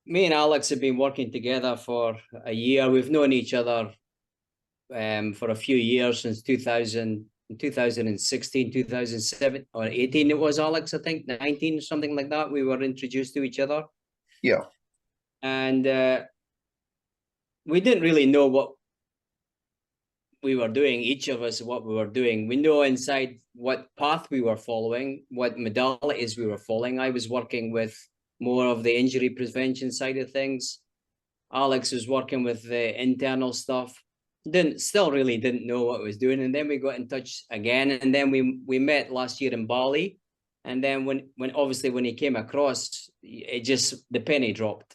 me and Alex have been working together for a year. We've known each other for a few years since 2000, 2016, 2007 or 18 it was, Alex, I think 19, something like that. We were introduced to each other. Yeah. And we didn't really know what we were doing, each of us, what we were doing. We know inside what path we were following, what modalities we were following. I was working with more of the injury prevention side of things. Alex was working with the internal stuff. Still really didn't know what I was doing. And then we got in touch again. And then we met last year in Bali. And then when obviously when he came across, it just, the penny dropped.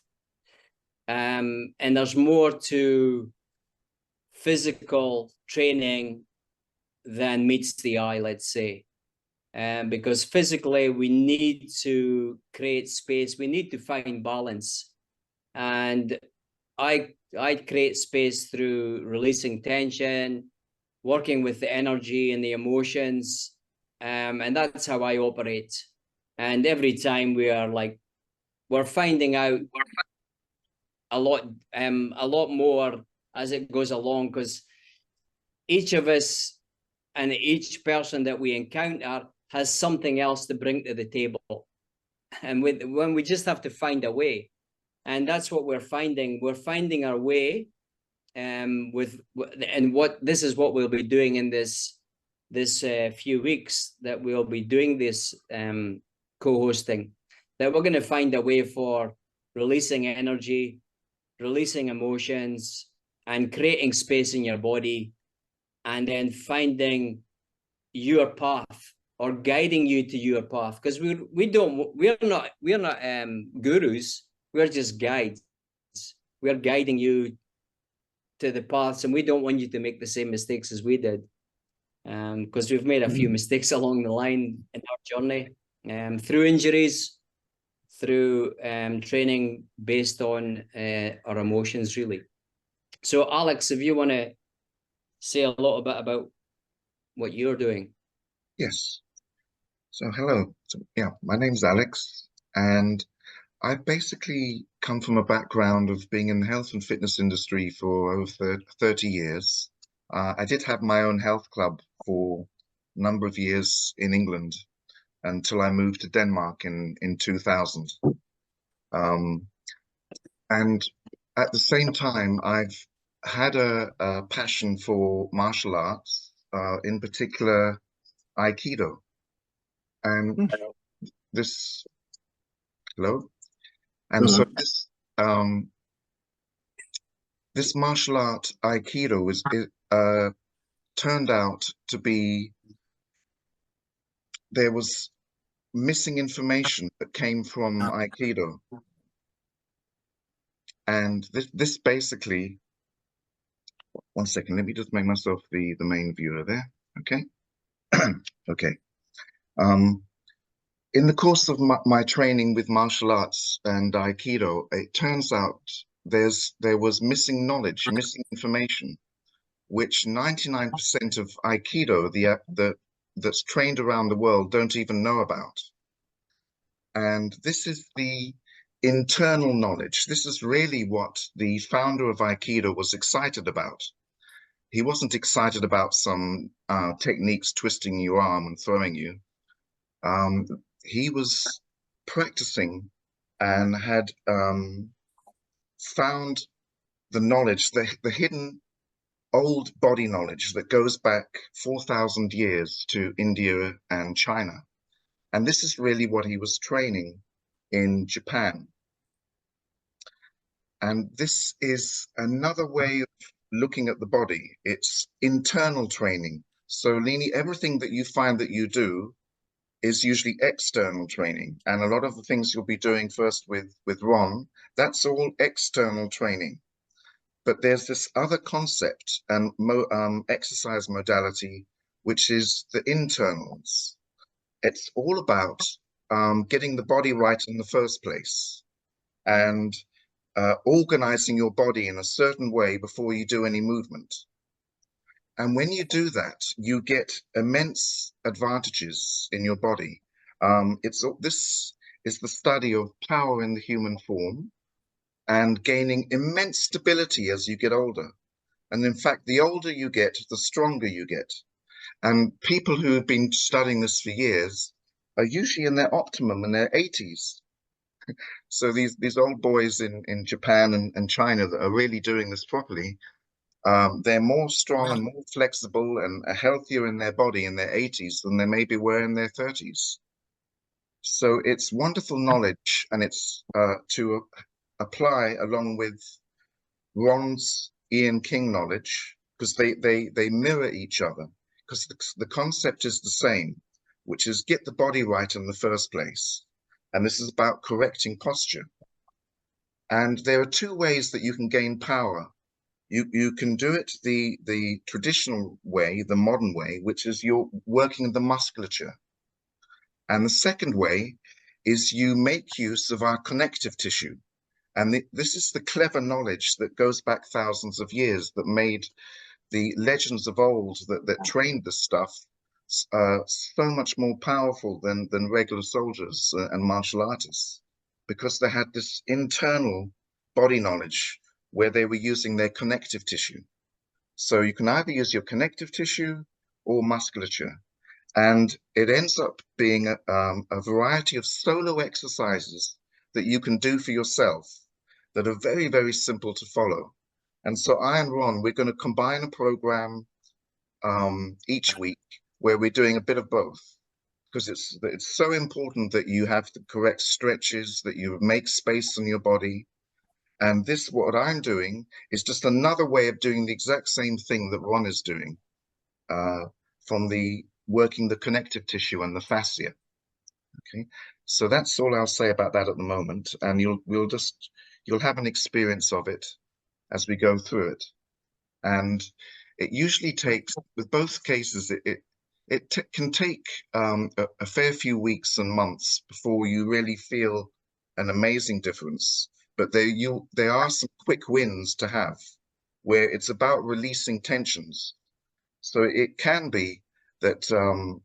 And there's more to physical training than meets the eye, let's say. Because physically we need to create space, we need to find balance. And I create space through releasing tension, working with the energy and the emotions. And that's how I operate. And every time we're finding out a lot more as it goes along, because each of us and each person that we encounter has something else to bring to the table. And when we just have to find a way. And that's what we're finding. We're finding our way and this is what we'll be doing in this few weeks, that we'll be doing this co-hosting, that we're going to find a way for releasing energy, releasing emotions, and creating space in your body, and then finding your path or guiding you to your path. Because we're not gurus, we're just guides. We're guiding you to the paths, and we don't want you to make the same mistakes as we did, because we've made a few mistakes along the line in our journey, through injuries, through training based on our emotions, really. So Alex, if you want to say a little bit about what you're doing. Yes. So hello. So, yeah, my name's Alex, and I basically come from a background of being in the health and fitness industry for over 30 years. I did have my own health club for a number of years in England until I moved to Denmark in 2000. And at the same time, I've had a passion for martial arts, in particular Aikido. And this, hello? And so this martial art Aikido turned out to be, there was missing information that came from Aikido. And this basically, one second, let me just make myself the main viewer there, okay? Okay. In the course of my training with martial arts and Aikido, it turns out there was missing knowledge, missing information, which 99% of Aikido that's trained around the world don't even know about. And this is the internal knowledge. This is really what the founder of Aikido was excited about. He wasn't excited about some techniques twisting your arm and throwing you. He was practicing and had found the knowledge, the hidden old body knowledge that goes back 4,000 years to India and China. And this is really what he was training in Japan. And this is another way of looking at the body. It's internal training. So Lini, everything that you find that you do is usually external training. And a lot of the things you'll be doing first with Ron, that's all external training. But there's this other concept and exercise modality, which is the internals. It's all about getting the body right in the first place and organizing your body in a certain way before you do any movement. And when you do that, you get immense advantages in your body. This is the study of power in the human form. and gaining immense stability as you get older. And in fact, the older you get, the stronger you get. And people who have been studying this for years are usually in their optimum in their 80s. So these old boys in Japan and China that are really doing this properly, they're more strong and more flexible and are healthier in their body in their 80s than they maybe were in their 30s. So it's wonderful knowledge, and it's to apply along with Ron's Ian King knowledge, because they mirror each other, because the concept is the same, which is get the body right in the first place. And this is about correcting posture. And there are two ways that you can gain power. You can do it the traditional way, the modern way, which is you're working the musculature. And the second way is you make use of our connective tissue. And this is the clever knowledge that goes back thousands of years that made the legends of old that trained this stuff so much more powerful than regular soldiers and martial artists, because they had this internal body knowledge where they were using their connective tissue. So you can either use your connective tissue or musculature. And it ends up being a variety of solo exercises that you can do for yourself that are very, very simple to follow. And so I and Ron, we're going to combine a program each week where we're doing a bit of both, because it's so important that you have the correct stretches, that you make space in your body. And this, what I'm doing, is just another way of doing the exact same thing that Ron is doing, from the working the connective tissue and the fascia. Okay, so that's all I'll say about that at the moment, and you'll have an experience of it as we go through it. And it usually takes, with both cases, it can take a fair few weeks and months before you really feel an amazing difference. But there are some quick wins to have, where it's about releasing tensions. So it can be that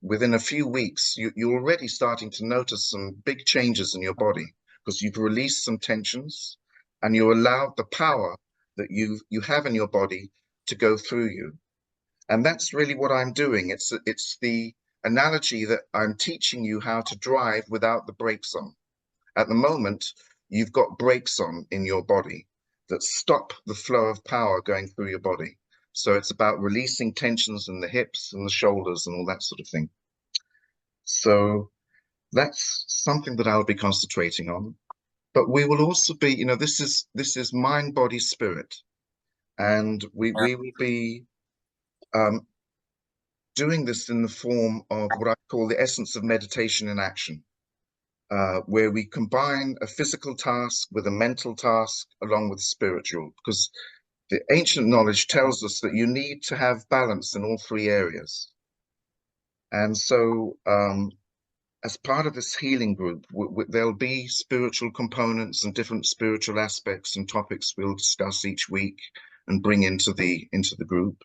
within a few weeks, you're already starting to notice some big changes in your body, because you've released some tensions and you allowed the power that you have in your body to go through you. And that's really what I'm doing. It's the analogy that I'm teaching you how to drive without the brakes on. At the moment, you've got brakes on in your body that stop the flow of power going through your body. So it's about releasing tensions in the hips and the shoulders and all that sort of thing. So that's something that I'll be concentrating on. But we will also be, this is mind, body, spirit. And we will be doing this in the form of what I call the essence of meditation in action, where we combine a physical task with a mental task along with spiritual, because the ancient knowledge tells us that you need to have balance in all three areas. And so as part of this healing group, there'll be spiritual components and different spiritual aspects and topics we'll discuss each week and bring into the group.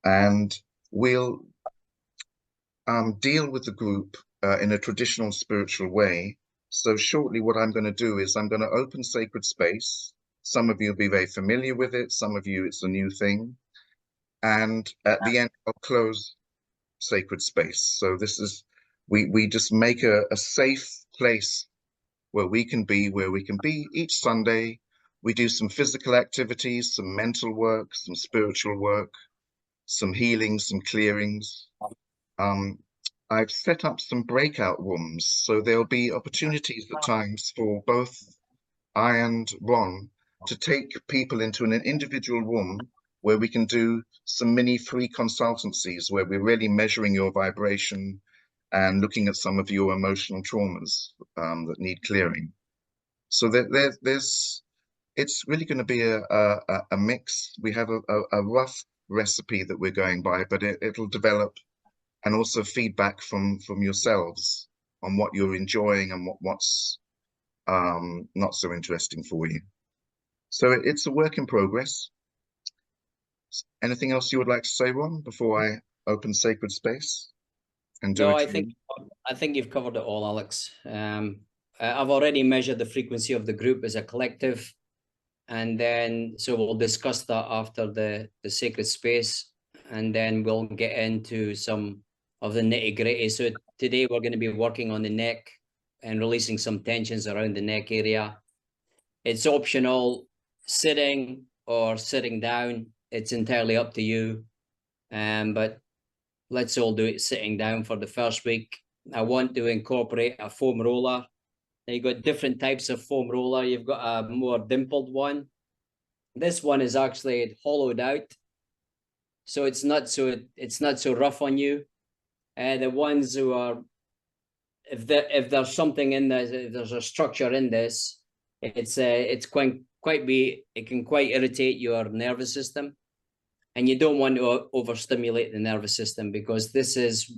And we'll deal with the group in a traditional spiritual way. So shortly, what I'm going to do is I'm going to open sacred space. Some of you will be very familiar with it. Some of you, it's a new thing. And at the end, I'll close sacred space. So this is, we just make a safe place where we can be each Sunday. We do some physical activities, some mental work, some spiritual work, some healing, some clearings. I've set up some breakout rooms, so there'll be opportunities at times for both I and Ron to take people into an individual room where we can do some mini free consultancies where we're really measuring your vibration and looking at some of your emotional traumas that need clearing. So it's really going to be a mix. We have a rough recipe that we're going by, but it'll develop, and also feedback from yourselves on what you're enjoying and what's not so interesting for you. So it's a work in progress. Anything else you would like to say, Ron, before I open sacred space and do No, it? I think you've covered it all, Alex. I've already measured the frequency of the group as a collective. And then, so we'll discuss that after the sacred space. And then we'll get into some of the nitty gritty. So today we're going to be working on the neck and releasing some tensions around the neck area. It's optional sitting or sitting down. It's entirely up to you. But let's all do it sitting down for the first week. I want to incorporate a foam roller. Now you've got different types of foam roller. You've got a more dimpled one. This one is actually hollowed out, so it's not so rough on you. The ones who are, if there's something in this, if there's a structure in this, it's it can quite irritate your nervous system, and you don't want to overstimulate the nervous system, because this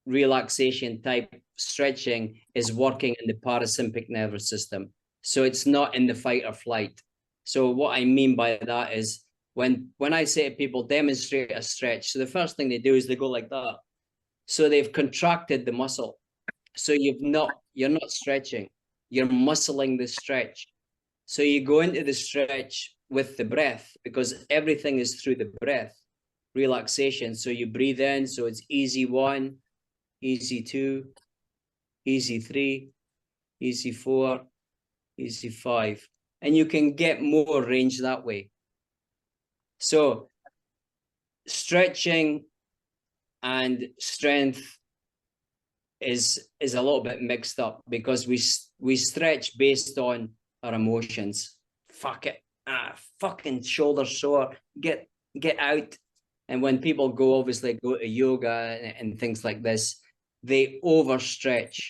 relaxation type stretching is working in the parasympathetic nervous system, so it's not in the fight or flight. So what I mean by that is, when I say to people, demonstrate a stretch, so the first thing they do is they go like that. So they've contracted the muscle. So you're not stretching, you're muscling the stretch. So you go into the stretch with the breath, because everything is through the breath, relaxation. So you breathe in, so it's easy 1, easy 2, easy 3, easy 4, easy 5. And you can get more range that way. So stretching and strength is a little bit mixed up, because we stretch based on our emotions. Fuck it, fucking shoulder sore, get out. And when people obviously go to yoga and things like this, they overstretch.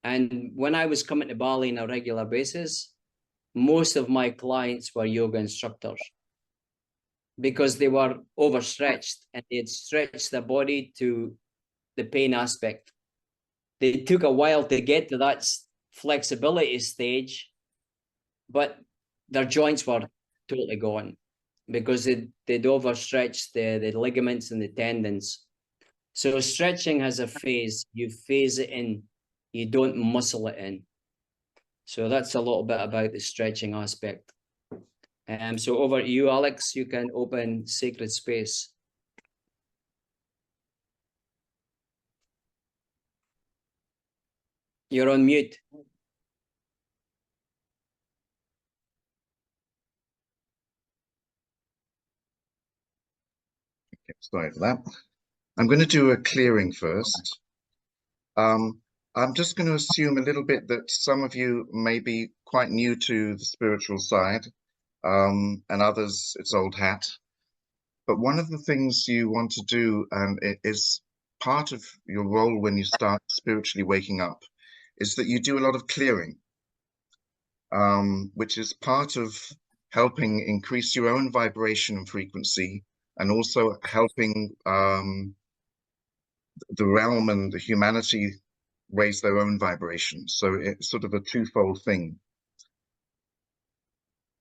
And when I was coming to Bali on a regular basis, most of my clients were yoga instructors, because they were overstretched and they had stretched their body to the pain aspect. They took a while to get to that flexibility stage, but their joints were totally gone, because they'd overstretched the ligaments and the tendons. So stretching has a phase. You phase it in, you don't muscle it in. So that's a little bit about the stretching aspect. So over to you, Alex. You can open sacred space. You're on mute. Okay, sorry for that. I'm going to do a clearing first. I'm just going to assume a little bit that some of you may be quite new to the spiritual side, and others it's old hat. But one of the things you want to do, and it is part of your role when you start spiritually waking up, is that you do a lot of clearing, which is part of helping increase your own vibration and frequency, and also helping the realm and the humanity raise their own vibration. So it's sort of a twofold thing.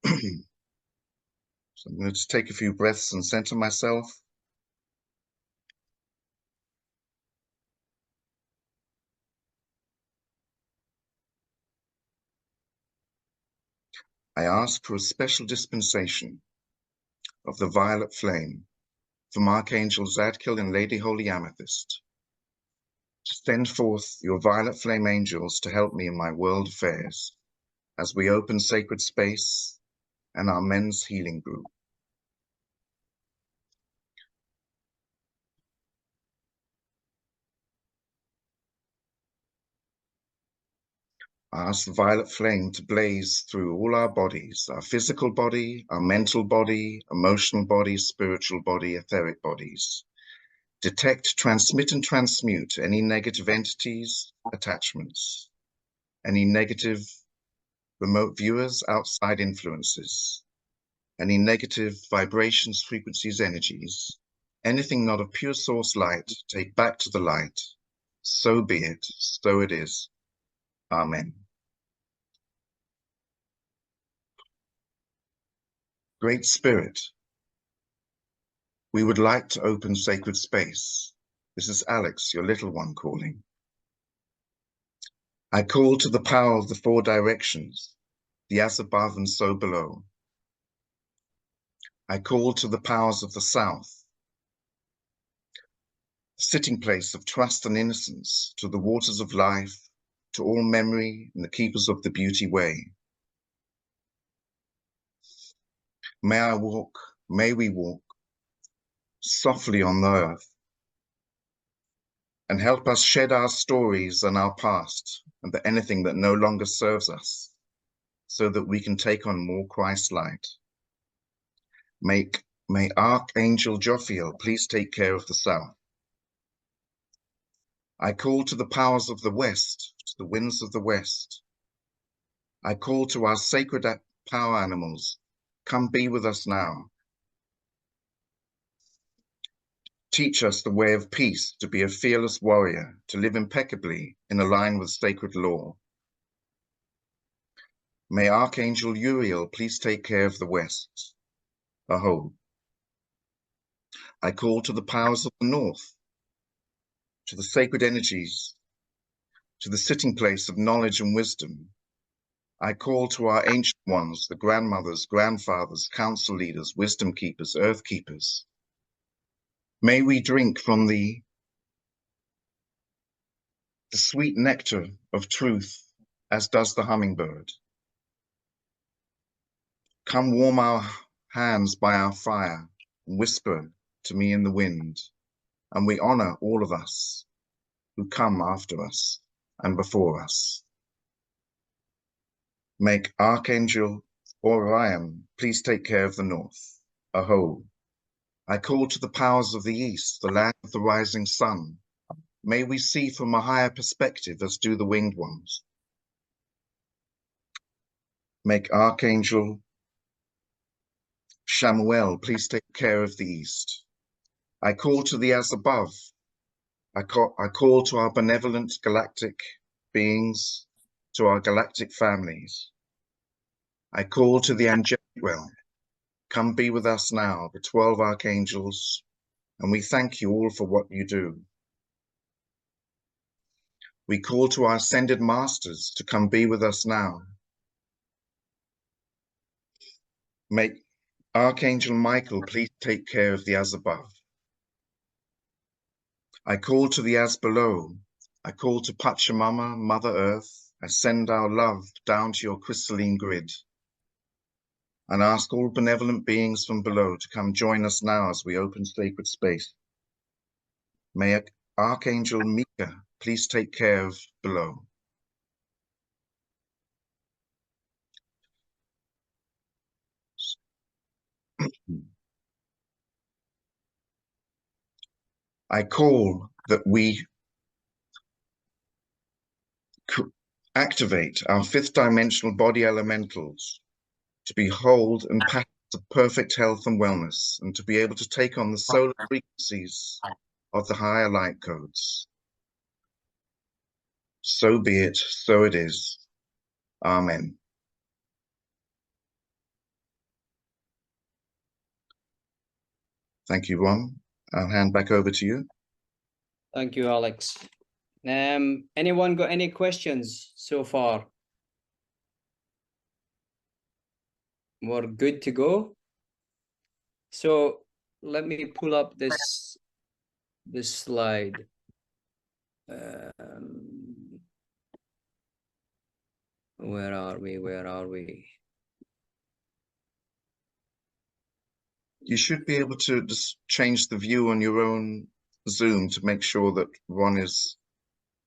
So I'm going to just take a few breaths and center myself. I ask for a special dispensation of the violet flame from Archangel Zadkiel and Lady Holy Amethyst. Send forth your violet flame angels to help me in my world affairs as we open sacred space and our men's healing group. I ask the violet flame to blaze through all our bodies, our physical body, our mental body, emotional body, spiritual body, etheric bodies. Detect, transmit, and transmute any negative entities, attachments, any negative remote viewers, outside influences, any negative vibrations, frequencies, energies, anything not of pure source light, take back to the light. So be it, so it is. Amen. Great Spirit, we would like to open sacred space. This is Alex, your little one, calling. I call to the power of the four directions, the as above and so below. I call to the powers of the south, the sitting place of trust and innocence, to the waters of life, to all memory and the keepers of the beauty way. May we walk softly on the earth, and help us shed our stories and our past and anything that no longer serves us, so that we can take on more Christ light. May Archangel Jophiel please take care of the south. I call to the powers of the west, to the winds of the west. I call to our sacred power animals, come be with us now. Teach us the way of peace, to be a fearless warrior, to live impeccably in a line with sacred law. May Archangel Uriel please take care of the west. Aho. I call to the powers of the north, to the sacred energies, to the sitting place of knowledge and wisdom. I call to our ancient ones, the grandmothers, grandfathers, council leaders, wisdom keepers, earth keepers. May we drink from the sweet nectar of truth, as does the hummingbird. Come warm our hands by our fire, and whisper to me in the wind, and we honor all of us who come after us and before us. Make Archangel Orion please take care of the north. Aho. I call to the powers of the east, the land of the rising sun. May we see from a higher perspective as do the winged ones. Make Archangel Shamuel please take care of the east. I call to the as above. I call to our benevolent galactic beings, to our galactic families. I call to the angelic realm. Come be with us now, the 12 archangels, and we thank you all for what you do. We call to our ascended masters to come be with us now. Make Archangel Michael please take care of the as above. I call to the as below. I call to Pachamama, Mother Earth. I send our love down to your crystalline grid, and ask all benevolent beings from below to come join us now as we open sacred space. May Archangel Mika please take care of below. I call that we activate our fifth dimensional body elementals to be whole and patterns of perfect health and wellness, and to be able to take on the solar frequencies of the higher light codes. So be it, so it is. Amen. Thank you, Ron. I'll hand back over to you. Thank you, Alex. Anyone got any questions so far? We're good to go. So let me pull up this slide. Where are we? Where are we? You should be able to just change the view on your own Zoom to make sure that Ron is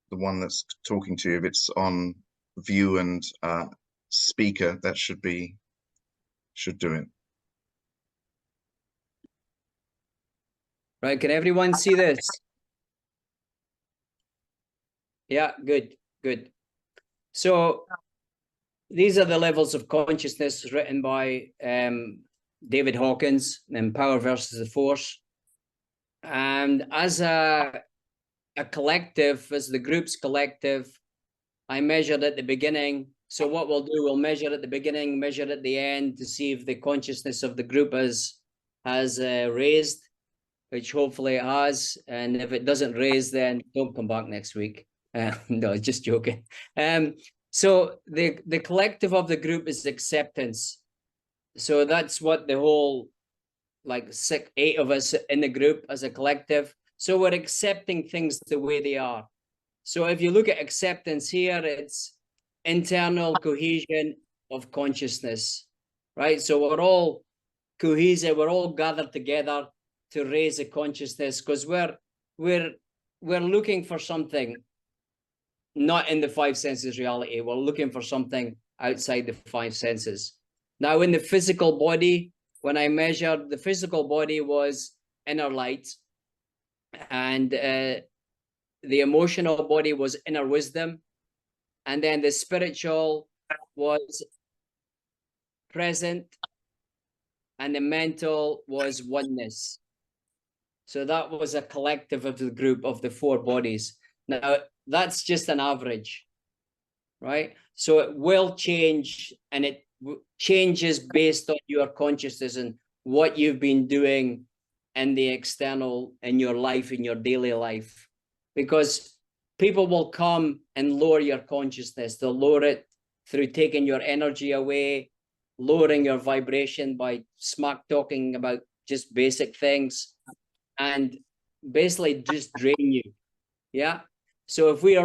the one that's talking to you. If it's on view and speaker, that should do it. Right, can everyone see this? Yeah, good, good. So these are the levels of consciousness written by David Hawkins in Power versus the Force. And as a collective, as the group's collective, I measured at the beginning. So what we'll do, we'll measure at the beginning, measure at the end to see if the consciousness of the group has raised, which hopefully it has. And if it doesn't raise, then don't come back next week. No, just joking. So the collective of the group is acceptance. So that's what the whole, like 8 of us in the group as a collective. So we're accepting things the way they are. So if you look at acceptance here, it's internal cohesion of consciousness, right? So we're all cohesive, we're all gathered together to raise the consciousness, because we're looking for something not in the 5 senses reality. We're looking for something outside the 5 senses. Now, in the physical body, when I measured, the physical body was inner light, and the emotional body was inner wisdom, and then the spiritual was present, and the mental was oneness. So that was a collective of the group of the 4 bodies. Now, that's just an average, right? So it will change, and it changes based on your consciousness and what you've been doing in the external, in your life, in your daily life. Because people will come and lower your consciousness. They'll lower it through taking your energy away, lowering your vibration by smack talking about just basic things, and basically just drain you. Yeah. So if we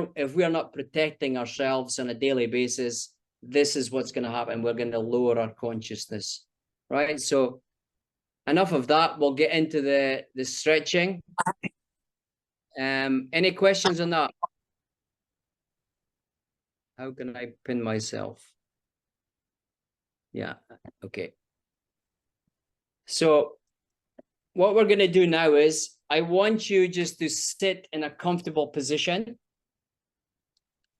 are not protecting ourselves on a daily basis, this is what's going to happen. We're going to lower our consciousness, right? So enough of that. We'll get into the stretching. Any questions on that? How can I pin myself? Yeah. Okay. So what we're going to do now is I want you just to sit in a comfortable position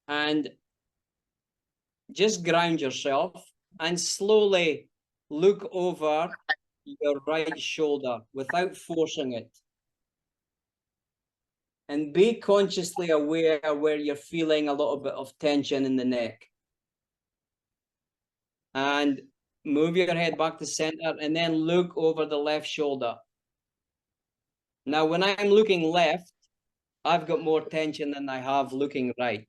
and just ground yourself and slowly look over your right shoulder without forcing it. And be consciously aware where you're feeling a little bit of tension in the neck. And move your head back to center and then look over the left shoulder. Now, when I'm looking left, I've got more tension than I have looking right.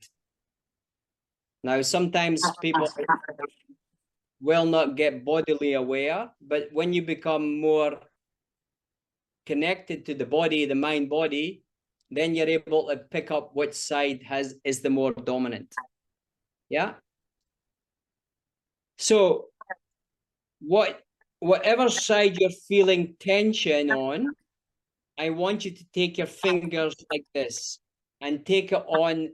Now, sometimes people will not get bodily aware, but when you become more connected to the body, the mind body, then you're able to pick up which side is the more dominant. Yeah. So whatever side you're feeling tension on, I want you to take your fingers like this and take it on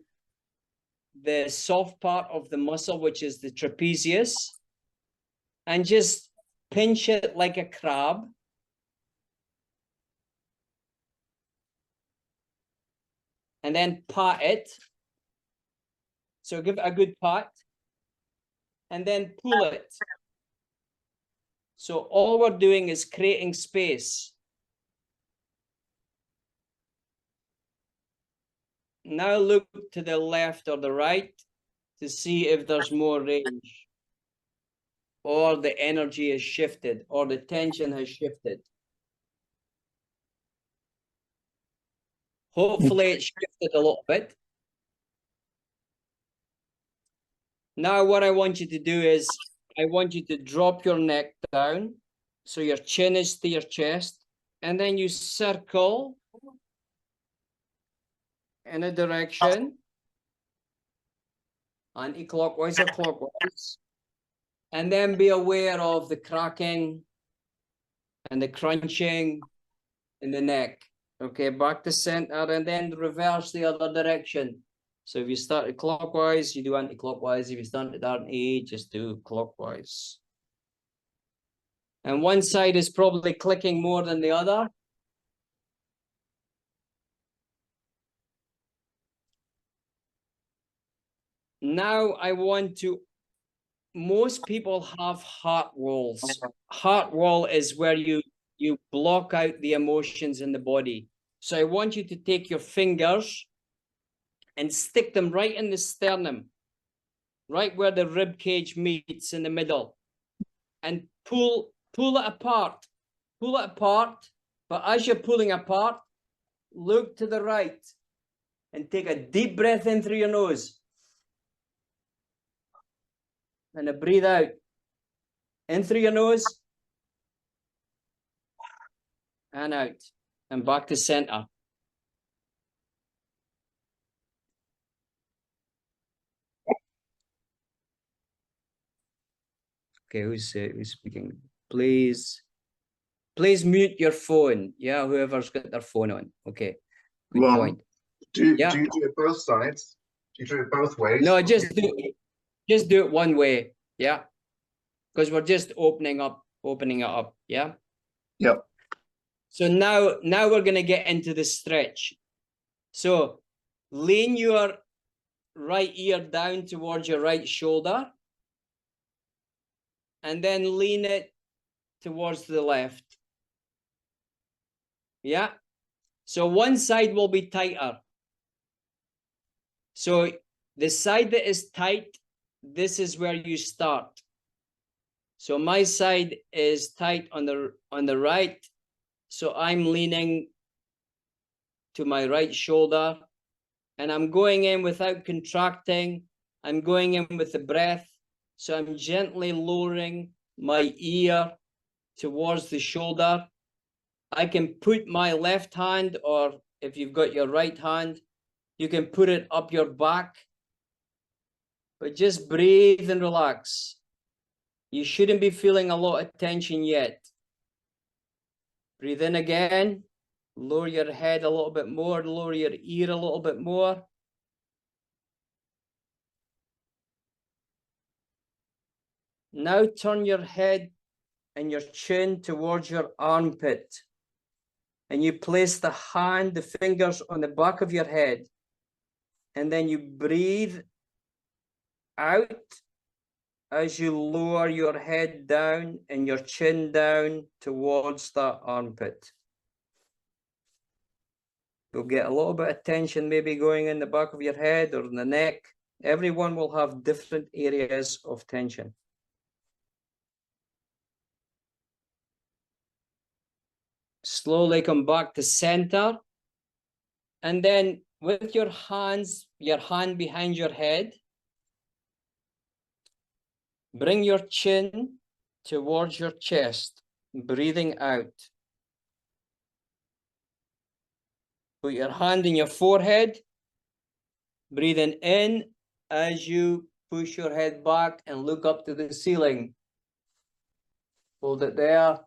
the soft part of the muscle, which is the trapezius, and just pinch it like a crab. And then pat it. So give it a good pat. And then pull it. So all we're doing is creating space. Now look to the left or the right to see if there's more range, or the energy is shifted, or the tension has shifted. Hopefully it shifted a little bit. Now what I want you to do is, I want you to drop your neck down, so your chin is to your chest, and then you circle in a direction, anti-clockwise or clockwise, and then be aware of the cracking and the crunching in the neck. Okay, back to center, and then reverse the other direction. So if you start clockwise, you do anti-clockwise. If you start at anti, just do clockwise. And one side is probably clicking more than the other. Now I want to, most people have heart walls. Heart wall is where you block out the emotions in the body. So I want you to take your fingers and stick them right in the sternum, right where the rib cage meets in the middle, and pull it apart. Pull it apart, but as you're pulling apart, look to the right And take a deep breath in through your nose. And a breathe out. In through your nose. And out. And back to center. Okay, who's speaking? Please mute your phone. Yeah, whoever's got their phone on. Okay, good Ron, point. do you Yeah. do it both sides? Do you do it both ways? No, just do it one way. Yeah, because we're just opening it up. Yeah. Yep. So now we're gonna get into the stretch. So lean your right ear down towards your right shoulder, and then lean it towards the left. Yeah. So one side will be tighter. So the side that is tight, this is where you start. So my side is tight on the right. So I'm leaning to my right shoulder, and I'm going in without contracting. I'm going in with the breath. So I'm gently lowering my ear towards the shoulder. I can put my left hand, or if you've got your right hand, you can put it up your back. But just breathe and relax. You shouldn't be feeling a lot of tension yet. Breathe in again. Lower your head a little bit more. Lower your ear a little bit more. Now turn your head and your chin towards your armpit. And you place the fingers on the back of your head. And then you breathe out as you lower your head down and your chin down towards that armpit. You'll get a little bit of tension maybe going in the back of your head or in the neck. Everyone will have different areas of tension. Slowly come back to center. And then with your hands, your hand behind your head, bring your chin towards your chest, breathing out. Put your hand in your forehead, breathing in as you push your head back and look up to the ceiling. Hold it there.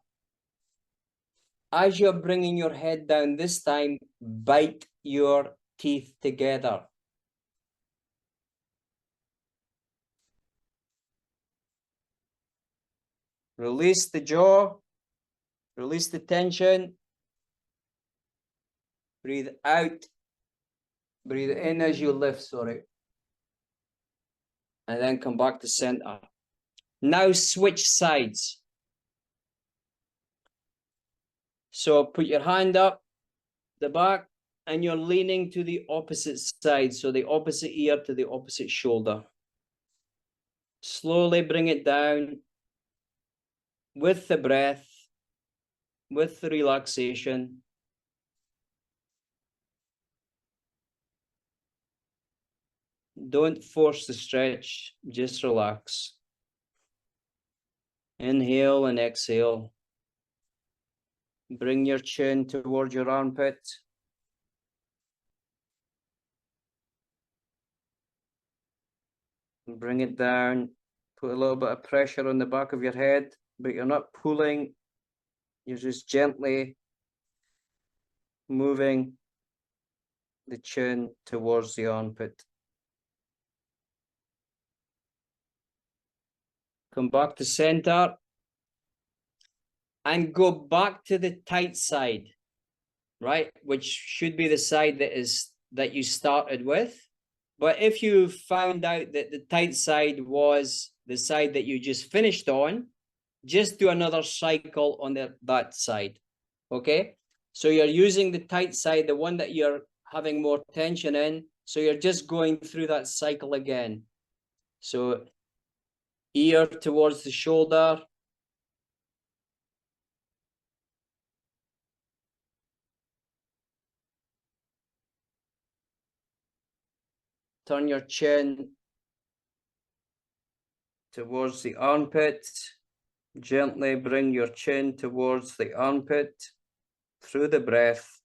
As you're bringing your head down this time, bite your teeth together. Release the jaw, release the tension. Breathe out. Breathe in as you lift, sorry. And then come back to center. Now switch sides. So put your hand up the back and you're leaning to the opposite side. So the opposite ear to the opposite shoulder. Slowly bring it down with the breath, with the relaxation. Don't force the stretch, just relax. Inhale and exhale. Bring your chin towards your armpit. Bring it down. Put a little bit of pressure on the back of your head, but you're not pulling. You're just gently moving the chin towards the armpit. Come back to center and go back to the tight side, right? Which should be the side that you started with. But if you found out that the tight side was the side that you just finished on, just do another cycle on that side, okay? So you're using the tight side, the one that you're having more tension in. So you're just going through that cycle again. So ear towards the shoulder. Turn your chin towards the armpit. Gently bring your chin towards the armpit through the breath.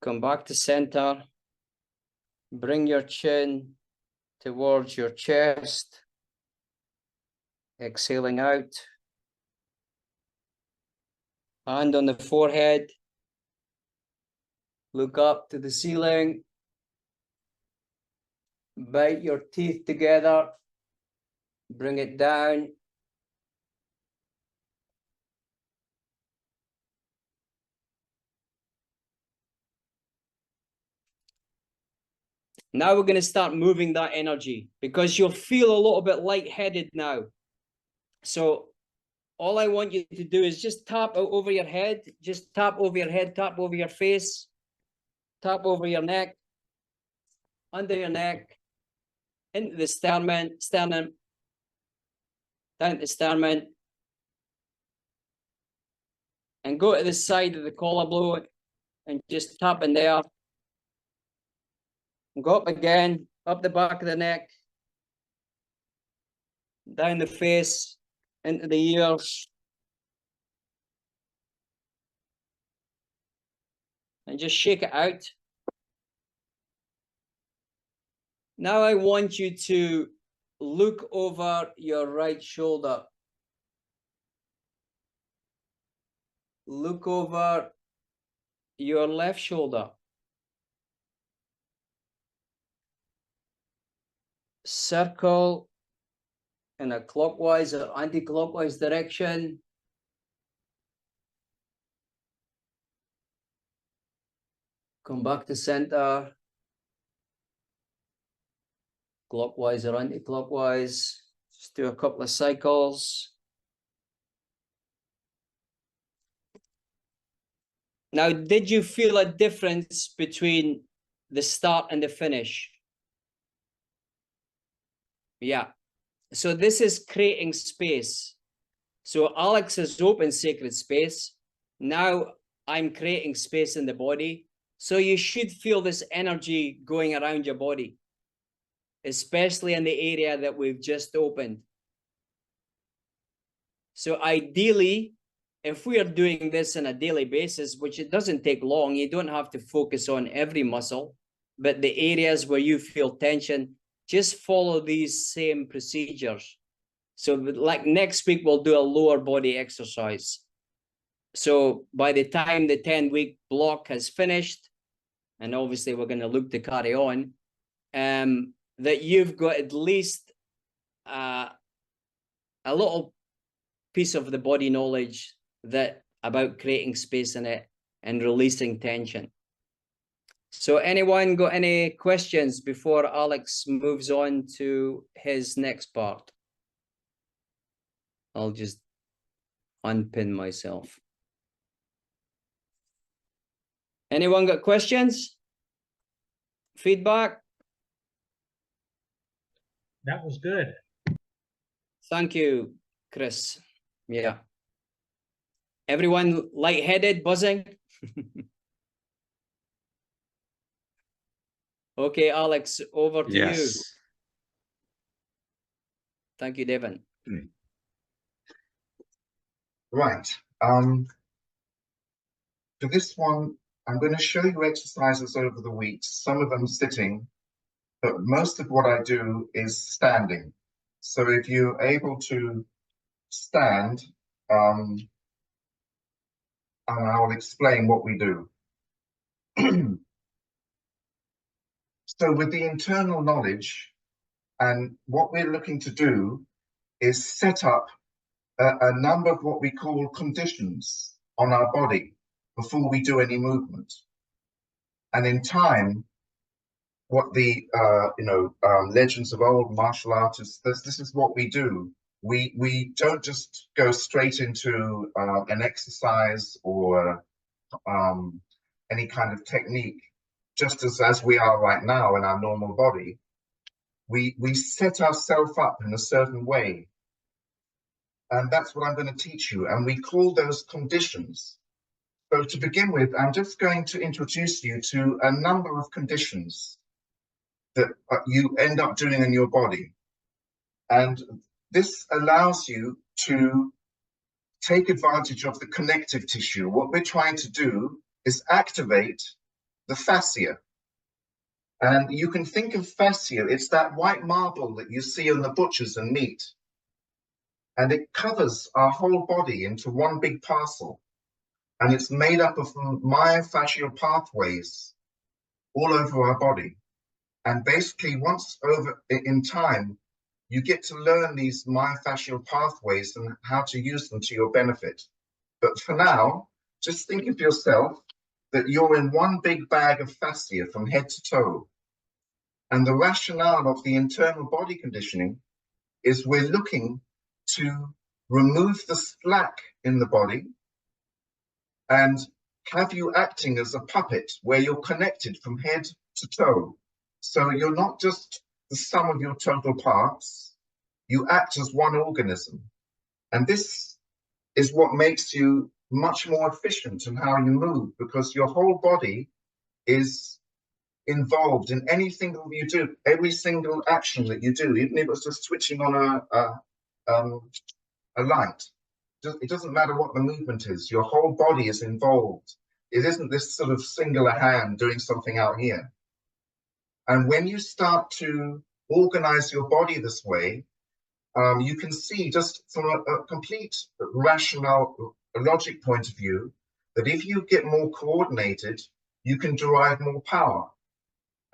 Come back to center. Bring your chin towards your chest. Exhaling out. Hand on the forehead. Look up to the ceiling. Bite your teeth together. Bring it down. Now we're going to start moving that energy because you'll feel a little bit lightheaded now. So all I want you to do is just tap out over your head. Just tap over your head, tap over your face, tap over your neck, under your neck, into the sternum, down to sternum, and go to the side of the collarbone and just tap in there. And go up again, up the back of the neck, down the face, into the ears. And just shake it out. Now I want you to look over your right shoulder. Look over your left shoulder. Circle in a clockwise or anti-clockwise direction. Come back to center. Clockwise or anti-clockwise. Just do a couple of cycles. Now, did you feel a difference between the start and the finish? Yeah. So this is creating space. So Alex has opened sacred space. Now I'm creating space in the body. So you should feel this energy going around your body, especially in the area that we've just opened. So ideally, if we are doing this on a daily basis, which it doesn't take long, you don't have to focus on every muscle, but the areas where you feel tension, just follow these same procedures. So like next week, we'll do a lower body exercise. So by the time the 10-week block has finished, and obviously we're going to look to carry on, that you've got at least a little piece of the body knowledge that about creating space in it and releasing tension. So anyone got any questions before Alex moves on to his next part? I'll just unpin myself. Anyone got questions? Feedback? That was good. Thank you, Chris. Yeah. Everyone lightheaded, buzzing? Okay, Alex, over to you. Thank you, Devin. Right. For this one, I'm going to show you exercises over the weeks, some of them sitting, but most of what I do is standing. So if you're able to stand, and I will explain what we do. So with the internal knowledge, and what we're looking to do is set up a number of what we call conditions on our body before we do any movement. And in time, what the legends of old martial artists, this is what we do. We don't just go straight into an exercise or any kind of technique, just as we are right now in our normal body. We set ourselves up in a certain way And that's what I'm going to teach you. And we call those conditions. So to begin with, I'm just going to introduce you to a number of conditions that you end up doing in your body. And this allows you to take advantage of the connective tissue. What we're trying to do is activate the fascia. And you can think of fascia, it's that white marble that you see on the butchers and meat. And it covers our whole body into one big parcel. And it's made up of myofascial pathways all over our body. And basically, once over in time, you get to learn these myofascial pathways and how to use them to your benefit. But for now, just think of yourself that you're in one big bag of fascia from head to toe. And the rationale of the internal body conditioning is we're looking to remove the slack in the body and have you acting as a puppet where you're connected from head to toe. So you're not just the sum of your total parts, you act as one organism. And this is what makes you much more efficient in how you move, because your whole body is involved in anything that you do, every single action that you do, even if it's just switching on a light. It doesn't matter what the movement is, your whole body is involved. It isn't this sort of singular hand doing something out here. And when you start to organize your body this way, you can see just from a complete rational logic point of view that if you get more coordinated, you can derive more power.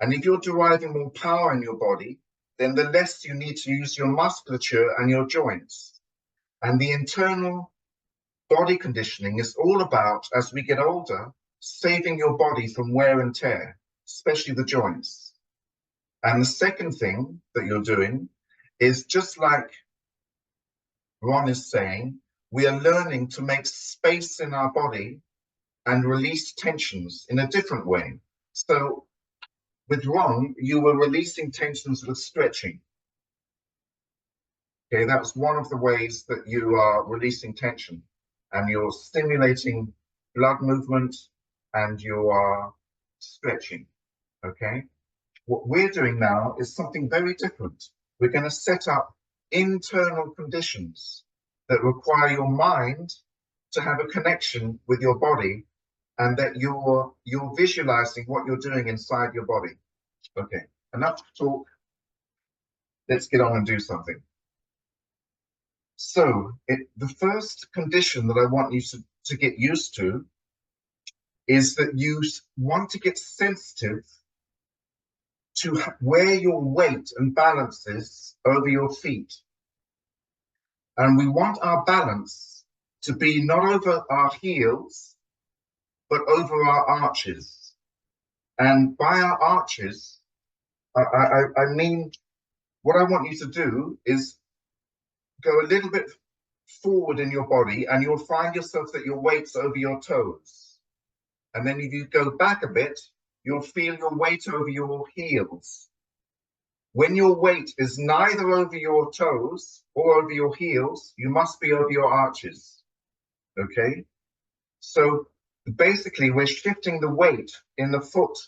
And if you're deriving more power in your body, then the less you need to use your musculature and your joints. And the internal body conditioning is all about, as we get older, saving your body from wear and tear, especially the joints. And the second thing that you're doing is, just like Ron is saying, we are learning to make space in our body and release tensions in a different way. So with Ron, you were releasing tensions with stretching. Okay, that was one of the ways that you are releasing tension, and you're stimulating blood movement and you are stretching. Okay, what we're doing now is something very different. We're going to set up internal conditions that require your mind to have a connection with your body, and that you're visualizing what you're doing inside your body. Okay, enough talk. Let's get on and do something. So the first condition that I want you to get used to is that you want to get sensitive to where your weight and balance is over your feet. And we want our balance to be not over our heels, but over our arches. And by our arches, I mean, what I want you to do is go a little bit forward in your body, and you'll find yourself that your weight's over your toes. And then if you go back a bit, you'll feel your weight over your heels. When your weight is neither over your toes or over your heels, you must be over your arches. Okay? So basically, we're shifting the weight in the foot.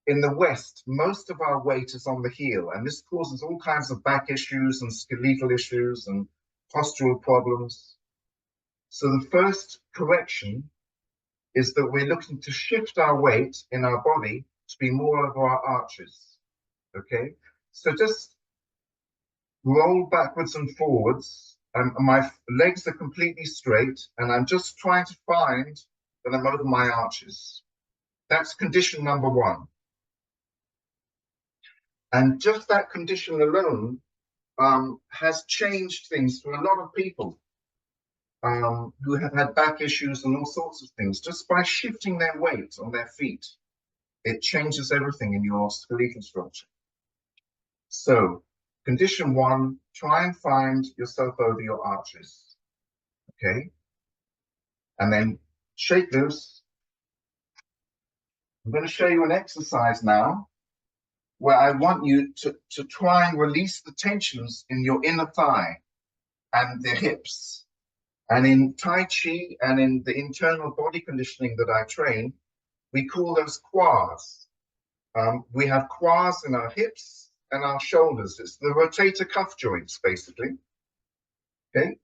In the West, most of our weight is on the heel, and this causes all kinds of back issues and skeletal issues and postural problems. So the first correction is that we're looking to shift our weight in our body to be more over our arches. Okay, so just roll backwards and forwards, and my legs are completely straight, and I'm just trying to find that I'm over my arches. That's condition number one. And just that condition alone has changed things for a lot of people who have had back issues and all sorts of things. Just by shifting their weight on their feet, it changes everything in your skeletal structure. So, condition one, try and find yourself over your arches. Okay? And then shake loose. I'm going to show you an exercise now where I want you to try and release the tensions in your inner thigh. and the hips. And in Tai Chi and in the internal body conditioning that I train, we call those quads. We have quads in our hips and our shoulders. It's the rotator cuff joints, basically. Okay.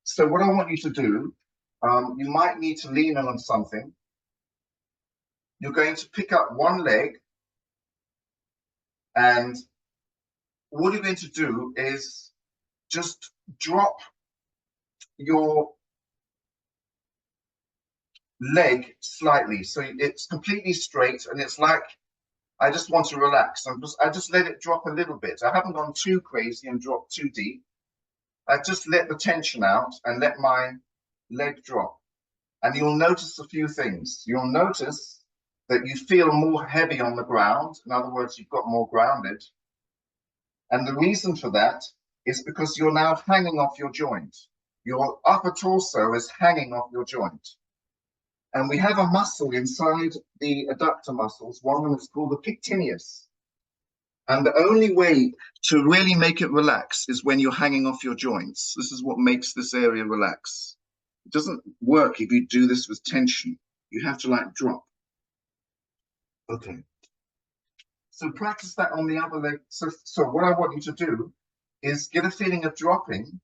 So what I want you to do, you might need to lean on something. You're going to pick up one leg, and what you're going to do is just drop your leg slightly. So it's completely straight, and it's like, I just want to relax. I just let it drop a little bit. I haven't gone too crazy and dropped too deep. I just let the tension out and let my leg drop. And you'll notice a few things. You'll notice that you feel more heavy on the ground. In other words, you've got more grounded. And the reason for that is because you're now hanging off your joint. Your upper torso is hanging off your joint. And we have a muscle inside the adductor muscles. One of them is called the pectineus. And the only way to really make it relax is when you're hanging off your joints. This is what makes this area relax. It doesn't work if you do this with tension. You have to like drop. Okay. So practice that on the other leg. So what I want you to do is get a feeling of dropping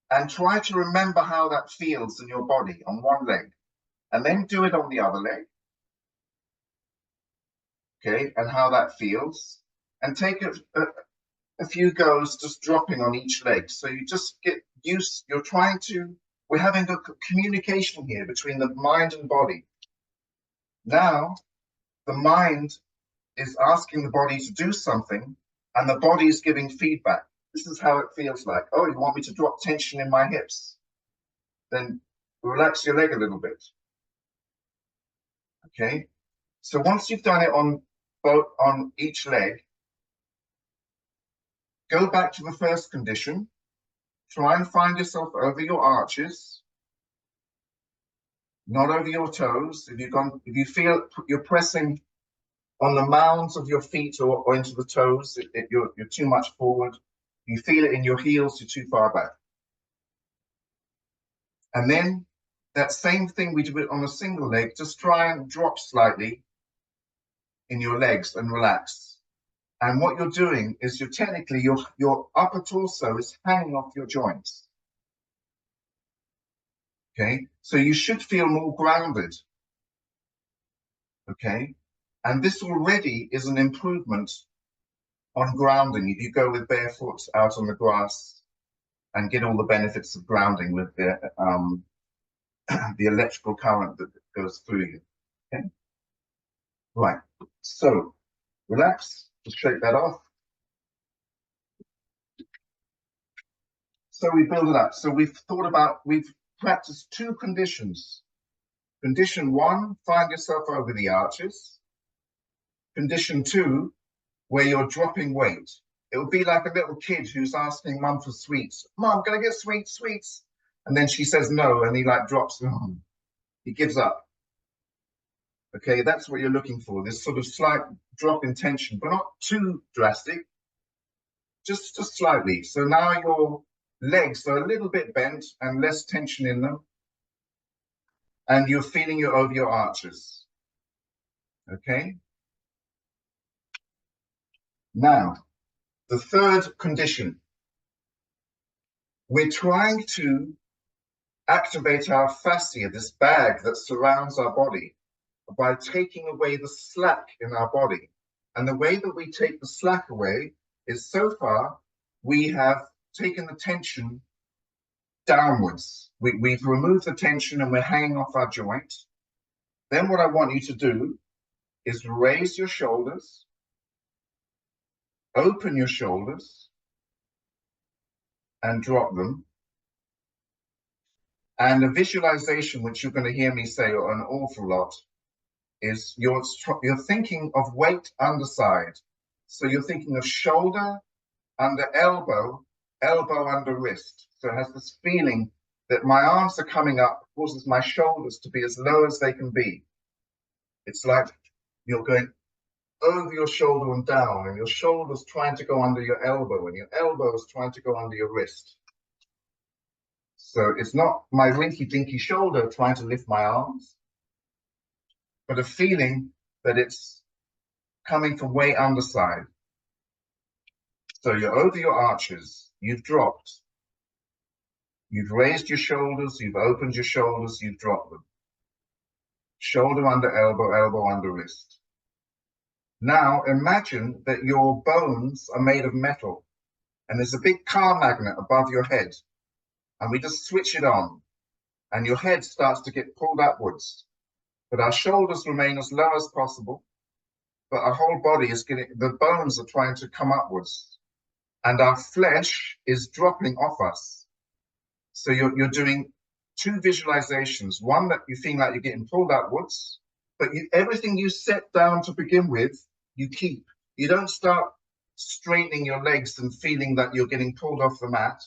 and try to remember how that feels in your body on one leg. And then do it on the other leg. Okay, and how that feels. And take a few goes just dropping on each leg. So you just get used, we're having a communication here between the mind and body. Now, the mind is asking the body to do something, and the body is giving feedback. This is how it feels like. Oh, you want me to drop tension in my hips? Then relax your leg a little bit. Okay, so once you've done it on each leg, go back to the first condition. Try and find yourself over your arches, not over your toes. If you feel you're pressing on the mounds of your feet or into the toes, you're too much forward. You feel it in your heels, you're too far back. And then that same thing we do it on a single leg, just try and drop slightly in your legs and relax. And what you're doing is your upper torso is hanging off your joints. Okay, so you should feel more grounded. Okay, and this already is an improvement on grounding. If you go with barefoot out on the grass and get all the benefits of grounding with the electrical current that goes through you. Okay, right. So relax. Just shake that off. So we build it up. So we've practiced two conditions. Condition one, find yourself over the arches. Condition two, where you're dropping weight. It would be like a little kid who's asking mum for sweets. Mum, can I get sweets? And then she says no, and he like drops them. He gives up. Okay, that's what you're looking for. This sort of slight drop in tension, but not too drastic. Just slightly. So now your legs are a little bit bent and less tension in them. And you're feeling it over your arches. Okay. Now, the third condition. We're trying to activate our fascia, this bag that surrounds our body, by taking away the slack in our body. And the way that we take the slack away is, so far, we have taken the tension downwards. We've removed the tension and we're hanging off our joint. Then what I want you to do is raise your shoulders, open your shoulders, and drop them. And the visualization, which you're going to hear me say an awful lot, is you're thinking of weight underside. So you're thinking of shoulder under elbow, elbow under wrist. So it has this feeling that my arms are coming up, causes my shoulders to be as low as they can be. It's like you're going over your shoulder and down, and your shoulder's trying to go under your elbow, and your elbow is trying to go under your wrist. So it's not my rinky-dinky shoulder trying to lift my arms, but a feeling that it's coming from way underside. So you're over your arches, you've dropped. You've raised your shoulders, you've opened your shoulders, you've dropped them. Shoulder under elbow, elbow under wrist. Now imagine that your bones are made of metal and there's a big car magnet above your head, and we just switch it on and your head starts to get pulled upwards, but our shoulders remain as low as possible, but our whole body is getting, the bones are trying to come upwards and our flesh is dropping off us. So you're doing two visualizations, one that you feel like you're getting pulled upwards, but everything you set down to begin with, you keep. You don't start straightening your legs and feeling that you're getting pulled off the mat.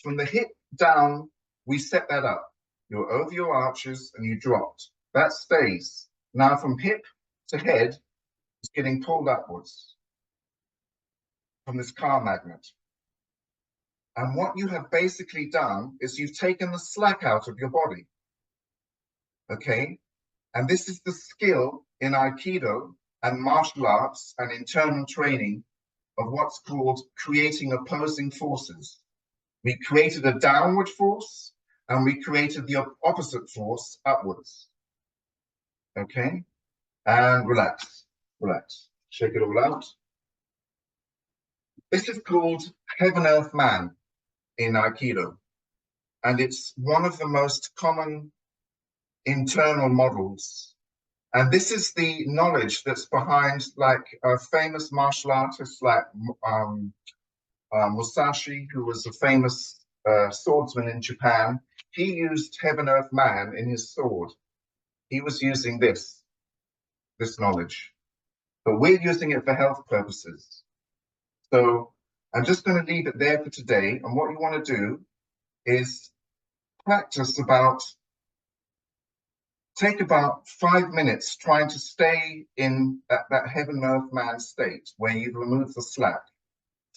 From the hip down, we set that up. You're over your arches and you dropped. That stays. Now from hip to head, it's getting pulled upwards from this car magnet. And what you have basically done is you've taken the slack out of your body. Okay? And this is the skill in Aikido and martial arts and internal training of what's called creating opposing forces. We created a downward force and we created the opposite force upwards. Okay? And relax, relax. Shake it all out. This is called Heaven Earth Man in Aikido. And it's one of the most common internal models. And this is the knowledge that's behind like famous martial artists like Musashi, who was a famous swordsman in Japan. He used Heaven Earth Man in his sword. He was using this knowledge, but we're using it for health purposes. So I'm just going to leave it there for today. And what you want to do is practice take about 5 minutes trying to stay in that Heaven Earth Man state where you've removed the slack.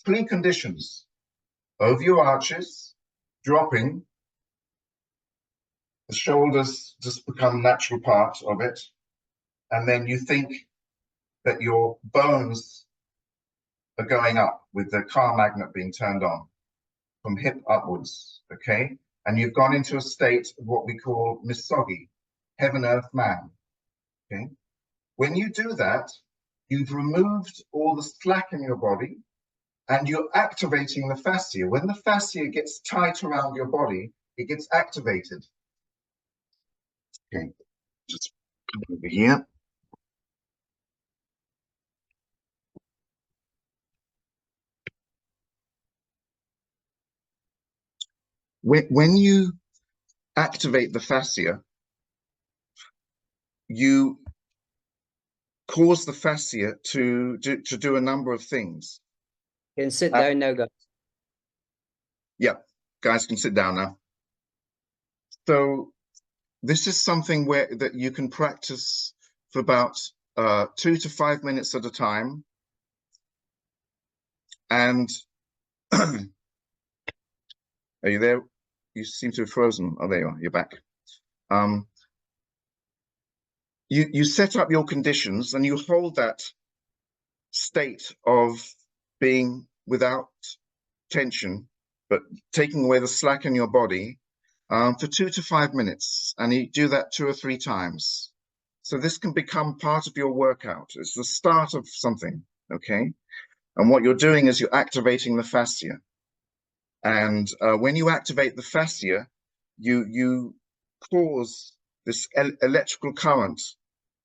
3 conditions: over your arches, dropping, the shoulders just become natural part of it, and then you think that your bones are going up with the car magnet being turned on from hip upwards, okay? And you've gone into a state of what we call misogi, Heaven Earth Man, okay? When you do that, you've removed all the slack in your body and you're activating the fascia. When the fascia gets tight around your body, it gets activated. Okay, just come over here. When you activate the fascia, you cause the fascia to do a number of things. You can sit down now, guys. Yeah, guys can sit down now. So this is something that you can practice for about 2 to 5 minutes at a time. And are you there? You seem to have frozen. Oh, there you are. You're back. You set up your conditions and you hold that state of being without tension, but taking away the slack in your body for 2 to 5 minutes. And you do that 2 or 3 times. So this can become part of your workout. It's the start of something, okay? And what you're doing is you're activating the fascia. And when you activate the fascia, you cause this electrical current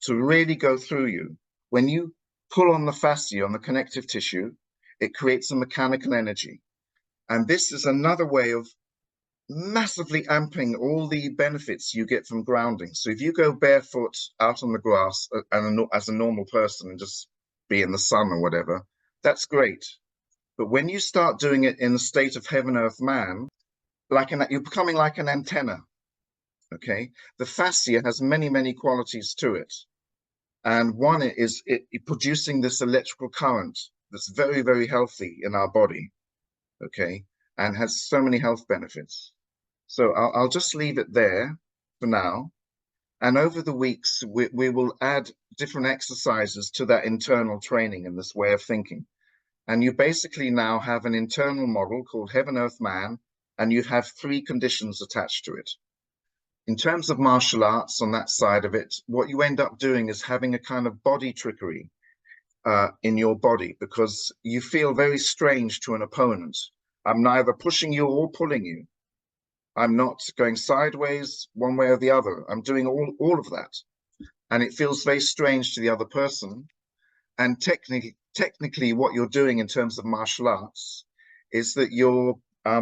to really go through you. When you pull on the fascia, on the connective tissue, it creates a mechanical energy. And this is another way of massively amping all the benefits you get from grounding. So if you go barefoot out on the grass as a normal person and just be in the sun or whatever, that's great. But when you start doing it in a state of Heaven Earth Man, you're becoming like an antenna, okay? The fascia has many, many qualities to it. And one is it producing this electrical current that's very, very healthy in our body, okay, and has so many health benefits. So I'll just leave it there for now. And over the weeks, we will add different exercises to that internal training and this way of thinking. And you basically now have an internal model called Heaven, Earth, Man, and you have 3 conditions attached to it. In terms of martial arts on that side of it, what you end up doing is having a kind of body trickery in your body, because you feel very strange to an opponent. I'm neither pushing you or pulling you. I'm not going sideways one way or the other. I'm doing all of that. And it feels very strange to the other person. And technically what you're doing in terms of martial arts is that you're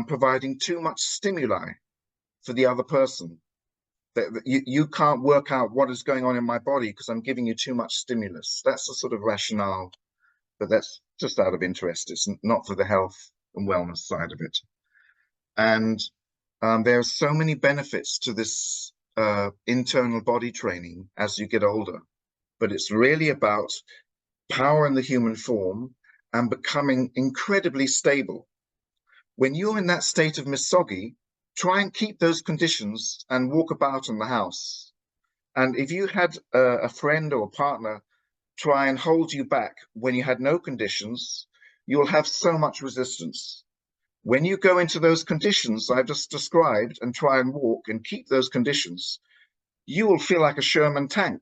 providing too much stimuli for the other person. That you can't work out what is going on in my body because I'm giving you too much stimulus. That's the sort of rationale, but that's just out of interest. It's not for the health and wellness side of it. And there are so many benefits to this internal body training as you get older, but it's really about power in the human form and becoming incredibly stable. When you're in that state of misogi, try and keep those conditions and walk about in the house. And if you had a friend or a partner try and hold you back when you had no conditions, you'll have so much resistance. When you go into those conditions I've just described and try and walk and keep those conditions, you will feel like a Sherman tank.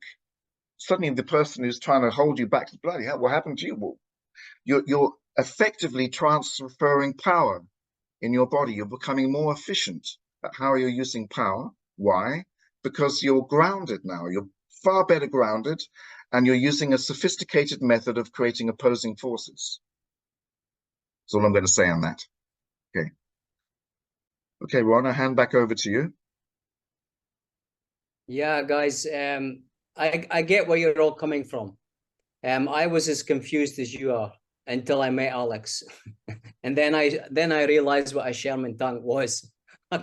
Suddenly the person who's trying to hold you back, bloody hell, what happened to you? You're effectively transferring power in your body. You're becoming more efficient at how you're using power. Why? Because you're grounded now. You're far better grounded, and you're using a sophisticated method of creating opposing forces. That's all I'm going to say on that. Okay. Okay, Ron, I hand back over to you. Yeah, guys, I get where you're all coming from. I was as confused as you are until I met Alex. And then I realized what a Sherman tank was. I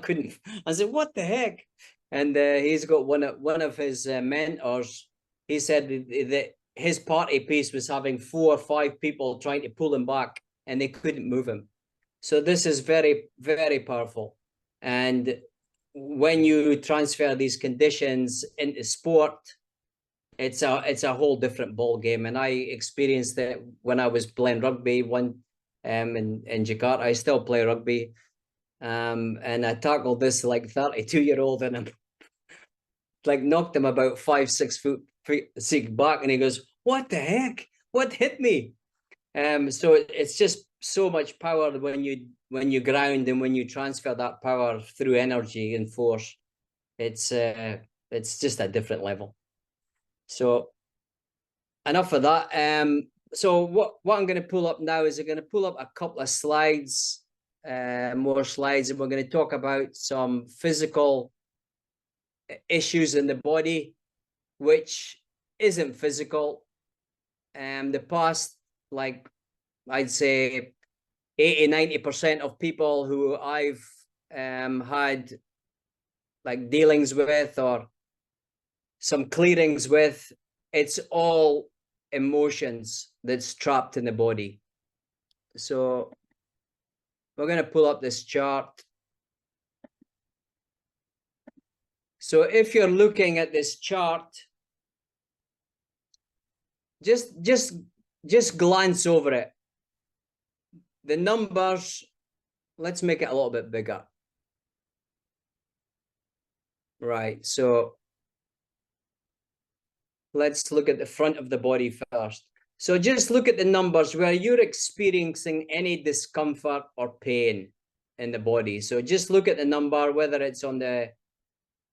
said, what the heck? And he's got one of his mentors. He said that his party piece was having 4 or 5 people trying to pull him back, and they couldn't move him. So this is very, very powerful. And when you transfer these conditions into sport, it's a whole different ball game. And I experienced that when I was playing rugby in Jakarta. I still play rugby, and I tackled this like 32-year-old, and I'm like knocked him about 5-6 feet back, and he goes, "What the heck? What hit me?" So it's just so much power when you ground and when you transfer that power through energy and force. It's just a different level. So enough of that. So what I'm going to pull up now is I'm going to pull up a couple of slides, more slides, and we're going to talk about some physical issues in the body, which isn't physical. The past, like I'd say 80-90% of people who I've had like dealings with or some clearings with, it's all emotions that's trapped in the body. So we're going to pull up this chart. So if you're looking at this chart, just glance over it. The numbers, let's make it a little bit bigger. Right, so let's look at the front of the body first. So just look at the numbers where you're experiencing any discomfort or pain in the body. So just look at the number, whether it's on the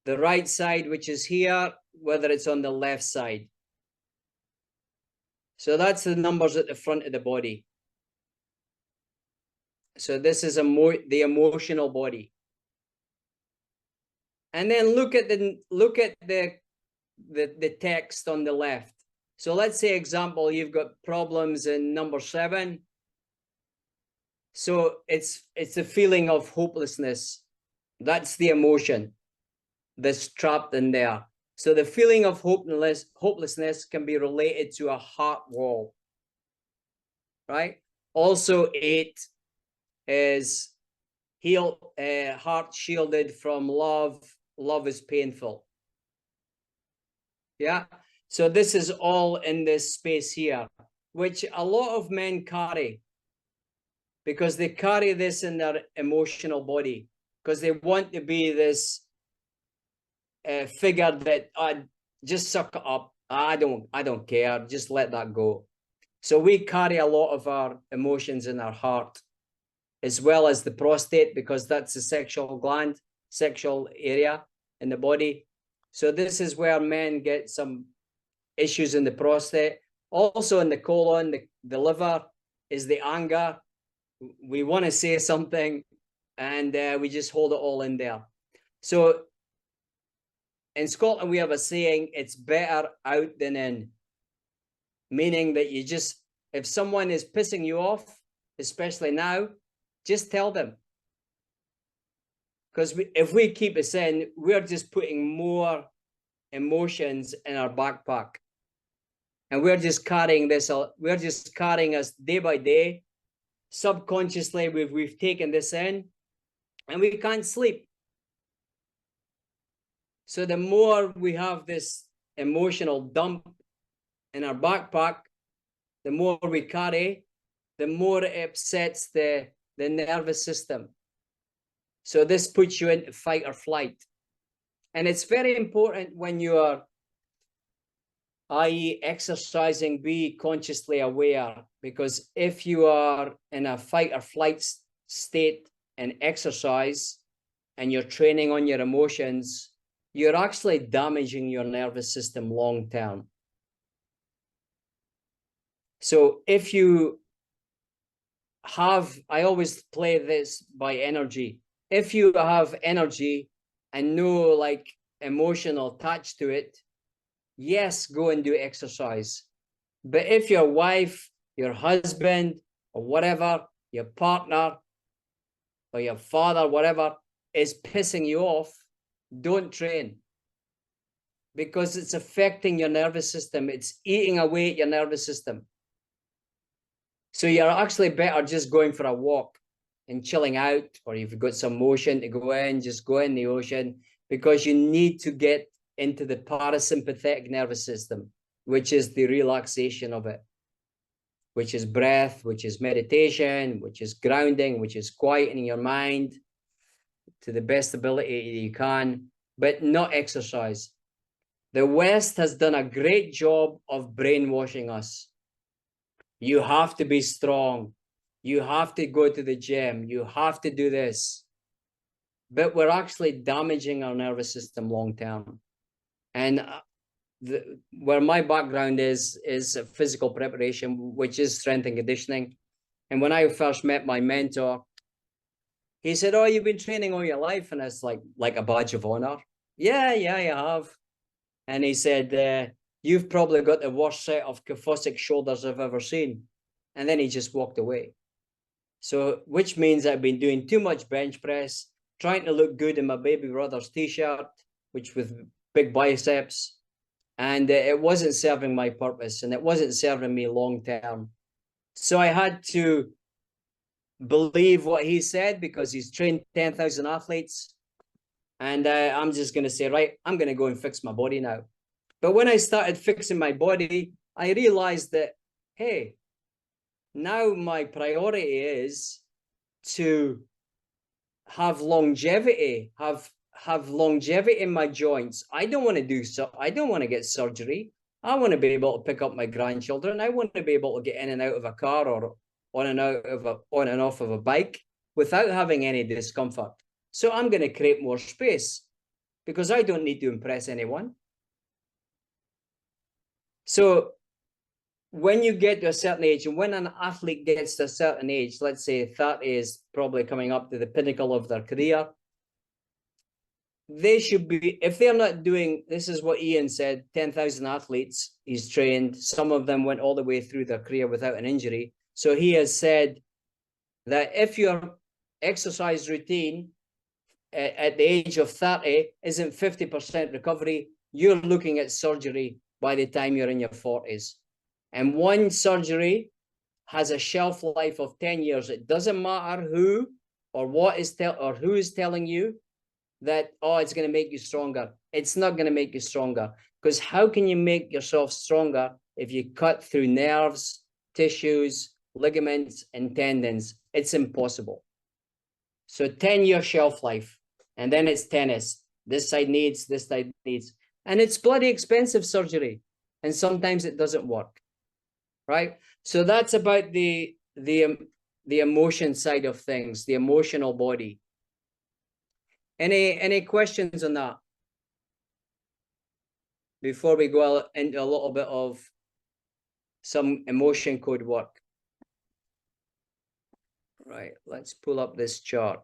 right side, which is here, whether it's on the left side. So that's the numbers at the front of the body. So this is the emotional body. And then look at the text on the left. So let's say, example, you've got problems in number 7. So it's a feeling of hopelessness. That's the emotion that's trapped in there. So the feeling of hopelessness can be related to a heart wall, right? Also, 8 is heart shielded from love. Love is painful. Yeah. So this is all in this space here, which a lot of men carry, because they carry this in their emotional body, because they want to be this figure that just suck it up. I don't care. Just let that go. So we carry a lot of our emotions in our heart, as well as the prostate, because that's the sexual gland, sexual area in the body. So this is where men get some issues in the prostate. Also in the colon, the liver is the anger. We want to say something, and we just hold it all in there. So in Scotland, we have a saying, it's better out than in, meaning that you just, if someone is pissing you off, especially now, just tell them. Because if we keep it in, we're just putting more emotions in our backpack. And we're just carrying this, we're just carrying us day by day. Subconsciously, we've taken this in, and we can't sleep. So the more we have this emotional dump in our backpack, the more we carry, the more it upsets the nervous system. So this puts you into fight or flight. And it's very important when you are, i.e. exercising, be consciously aware, because if you are in a fight or flight state and exercise, and you're training on your emotions, you're actually damaging your nervous system long term. So if you have, I always play this by energy. If you have energy and no like emotion attached to it, yes, go and do exercise. But if your wife, your husband, or whatever, your partner, or your father, whatever, is pissing you off, don't train. Because it's affecting your nervous system. It's eating away at your nervous system. So you're actually better just going for a walk and chilling out, or if you've got some motion to go in, just go in the ocean, because you need to get into the parasympathetic nervous system, which is the relaxation of it, which is breath, which is meditation, which is grounding, which is quieting your mind to the best ability you can, but not exercise. The West has done a great job of brainwashing us. You have to be strong. You have to go to the gym. You have to do this. But we're actually damaging our nervous system long term. And where my background is physical preparation, which is strength and conditioning. And when I first met my mentor, he said, "Oh, you've been training all your life," and it's like a badge of honor. Yeah, I have. And he said, "You've probably got the worst set of kyphotic shoulders I've ever seen." And then he just walked away. So, which means I've been doing too much bench press, trying to look good in my baby brother's t-shirt, which with big biceps, and it wasn't serving my purpose, and it wasn't serving me long term. So I had to believe what he said, because he's trained 10,000 athletes. And I'm just going to say, right, I'm going to go and fix my body now. But when I started fixing my body, I realized that, hey, now my priority is to have longevity, have longevity in my joints. I don't want to do so. I don't want to get surgery. I want to be able to pick up my grandchildren. I want to be able to get in and out of a car, or on and off of a bike without having any discomfort. So I'm going to create more space, because I don't need to impress anyone. So when you get to a certain age, and when an athlete gets to a certain age, let's say 30 is probably coming up to the pinnacle of their career, they should be, if they're not doing, this is what Ian said, 10,000 athletes he's trained, some of them went all the way through their career without an injury. So he has said that if your exercise routine at the age of 30 isn't 50% recovery, you're looking at surgery by the time you're in your 40s. And one surgery has a shelf life of 10 years. It doesn't matter who or what is who is telling you that, oh, it's going to make you stronger. It's not going to make you stronger, because how can you make yourself stronger if you cut through nerves, tissues, ligaments, and tendons? It's impossible. So 10-year shelf life, and then it's tennis. This side needs, this side needs. And it's bloody expensive surgery. And sometimes it doesn't work, right? So that's about the emotion side of things, the emotional body. Any questions on that before we go into a little bit of some emotion code work? Right, let's pull up this chart.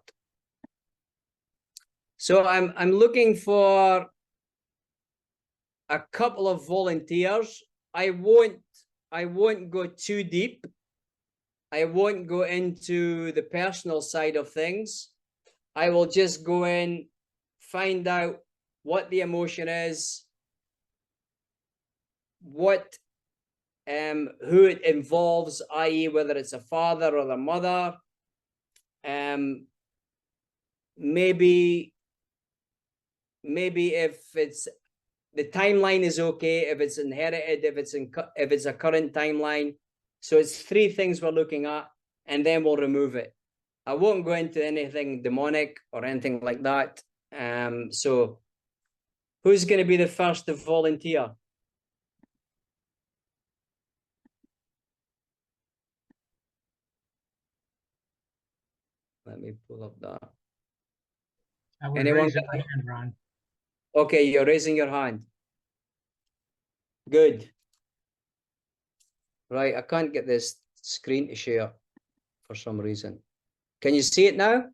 So I'm looking for a couple of volunteers. I won't go too deep. I won't go into the personal side of things. I will just go in, find out what the emotion is, what who it involves, i.e. whether it's a father or a mother. Maybe if it's the timeline is okay, if it's inherited, if it's a current timeline. So it's 3 things we're looking at, and then we'll remove it. I won't go into anything demonic or anything like that. So who's going to be the first to volunteer? Let me pull up that. I was Anyone raising my hand, Ron. Okay, you're raising your hand. Good. Right, I can't get this screen to share for some reason. Can you see it now?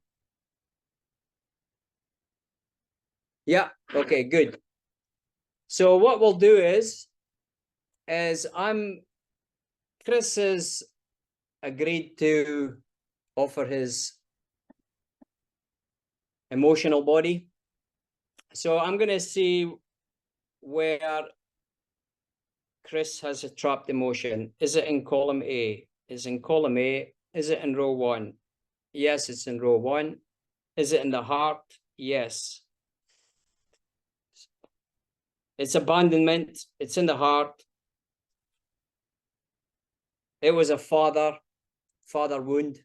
Yeah, okay, good. So what we'll do is Chris has agreed to offer his emotional body. So I'm going to see where Chris has a trapped emotion. Is it in column A? Is it in column A? Is it in row 1? Yes, it's in row 1. Is it in the heart? Yes. It's abandonment. It's in the heart. It was a father wound.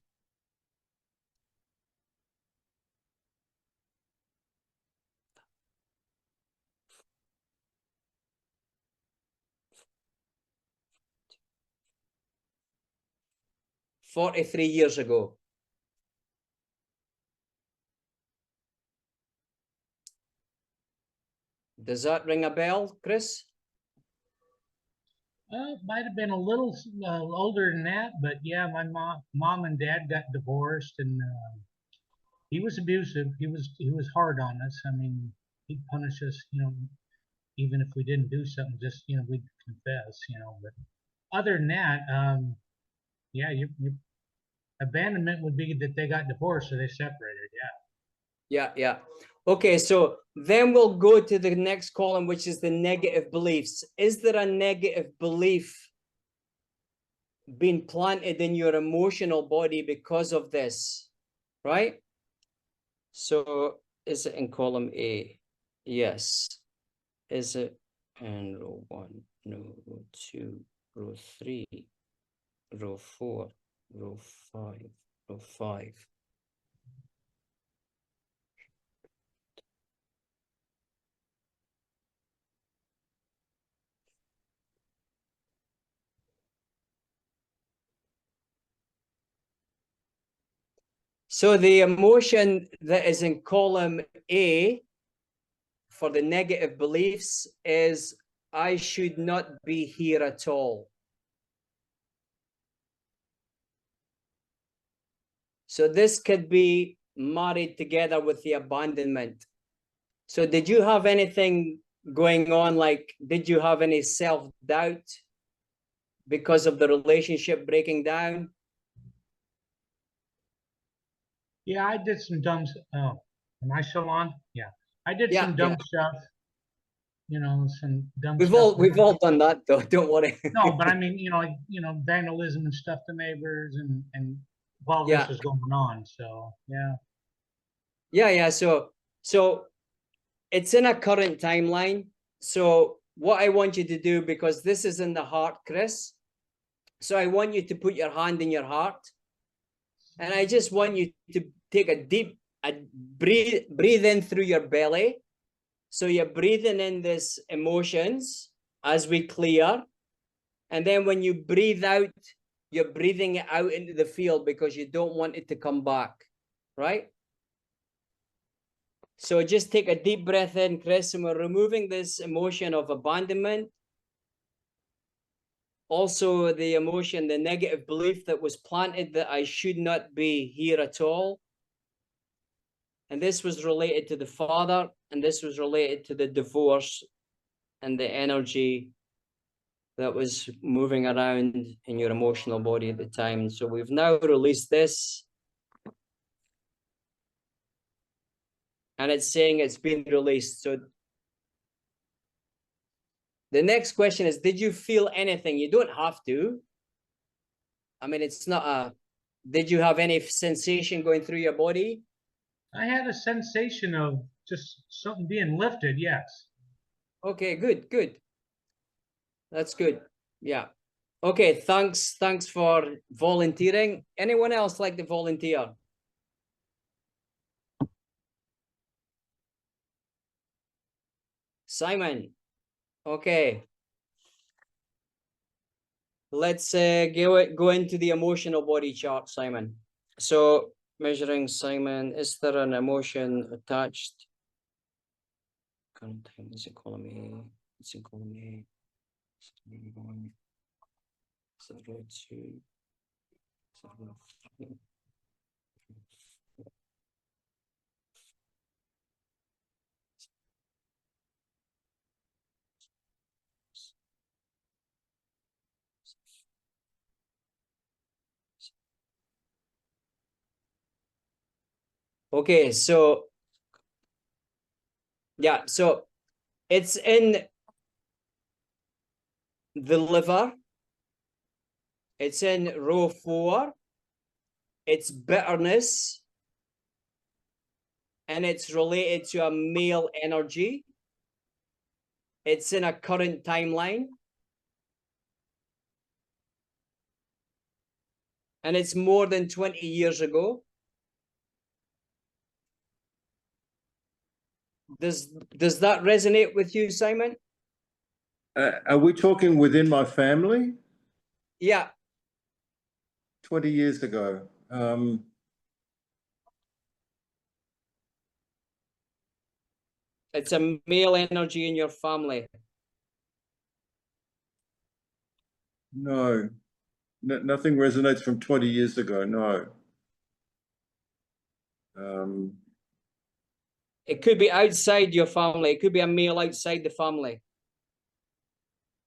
"43 years ago. Does that ring a bell, Chris? Might have been a little older than that, but yeah, my mom and dad got divorced, and he was abusive. He was hard on us. I mean, he'd punish us, even if we didn't do something. Just we'd confess, But other than that, yeah, you abandonment would be that they got divorced, so they separated. Yeah. Okay, so then we'll go to the next column, which is the negative beliefs. Is there a negative belief being planted in your emotional body because of this? Right? So is it in column A? Yes. Is it in row 1? No, row 2, row 3, row 4, row 5, row 5. So the emotion that is in column A for the negative beliefs is, I should not be here at all. So this could be married together with the abandonment. So did you have anything going on? Like, did you have any self-doubt because of the relationship breaking down? Yeah, I did some dumb. Oh, am I still on? Yeah, I did some dumb stuff. you know, some dumb We've stuff. all done that though. Don't worry. No, but I mean, vandalism and stuff to neighbors and while this Yeah. is going on. So yeah. Yeah. So it's in a current timeline. So what I want you to do, because this is in the heart, Chris. So I want you to put your hand in your heart, and I just want you to take a deep breathe in through your belly. So you're breathing in this emotions as we clear. And then when you breathe out, you're breathing it out into the field because you don't want it to come back, right? So just take a deep breath in, Chris, and we're removing this emotion of abandonment. Also the emotion, the negative belief that was planted that I should not be here at all. And this was related to the father, and this was related to the divorce and the energy that was moving around in your emotional body at the time. So we've now released this. And it's saying it's been released. So the next question is, did you feel anything? You don't have to. I mean, it's not a, did you have any sensation going through your body? I had a sensation of just something being lifted, yes. Okay, good. That's good. Yeah. Okay, thanks for volunteering. Anyone else like to volunteer? Simon. Okay. Let's go into the emotional body chart, Simon. So measuring Simon, is there an emotion attached? Current time is in column A. It's in column A. 02. Okay, so yeah, so it's in the liver. It's in row 4. It's bitterness. And it's related to a male energy. It's in a current timeline. And it's more than 20 years ago. Does that resonate with you, Simon? Are we talking within my family? Yeah. 20 years ago. It's a male energy in your family. No, nothing resonates from 20 years ago. No. It could be outside your family. It could be a male outside the family.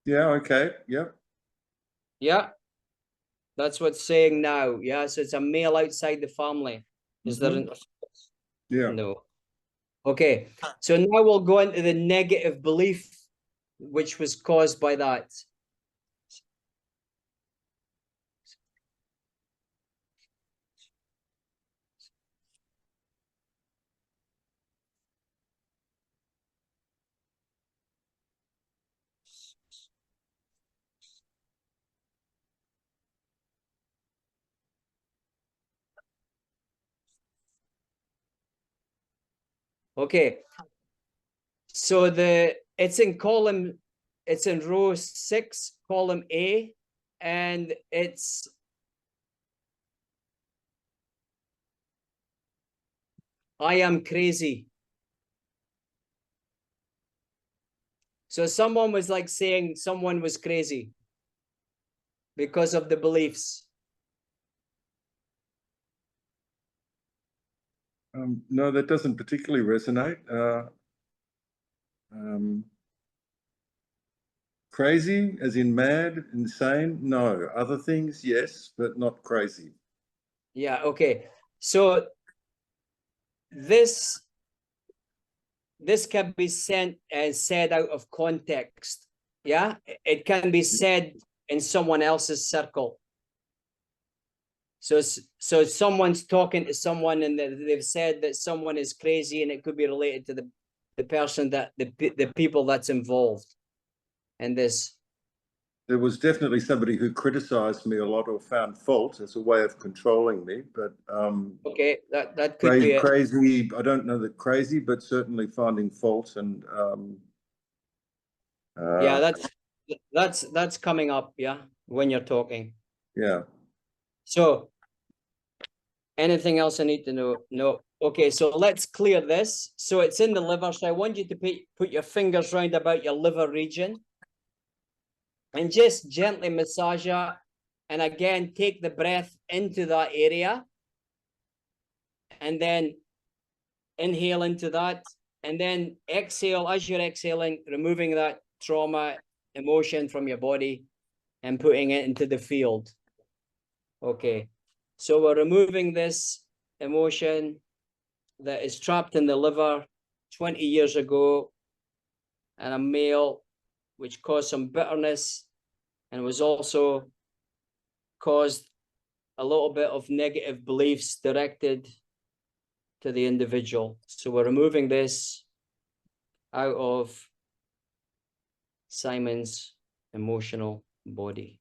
Yeah. Okay. Yep. Yeah. That's what's saying now. Yeah. So it's a male outside the family. Is there an... Yeah. No. Okay. So now we'll go into the negative belief, which was caused by that. Okay. So it's in row 6, column A, and it's I am crazy. So someone was like saying someone was crazy because of the beliefs. No, that doesn't particularly resonate. Crazy, as in mad, insane? No. Other things, yes, but not crazy. Yeah, okay. So this this can be said out of context. Yeah, it can be said in someone else's circle. So someone's talking to someone and they've said that someone is crazy, and it could be related to the person that the people that's involved in this. There was definitely somebody who criticized me a lot or found fault as a way of controlling me, but okay, that could be it. crazy. I don't know that crazy, but certainly finding fault and yeah, that's coming up, yeah, when you're talking. yeah. So anything else I need to know? No. Okay, so let's clear this. So it's in the liver. So I want you to put your fingers round about your liver region and just gently massage it. And again, take the breath into that area and then inhale into that. And then exhale as you're exhaling, removing that trauma, emotion from your body and putting it into the field. Okay, so we're removing this emotion that is trapped in the liver 20 years ago, and a male, which caused some bitterness and was also caused a little bit of negative beliefs directed to the individual. So we're removing this out of Simon's emotional body.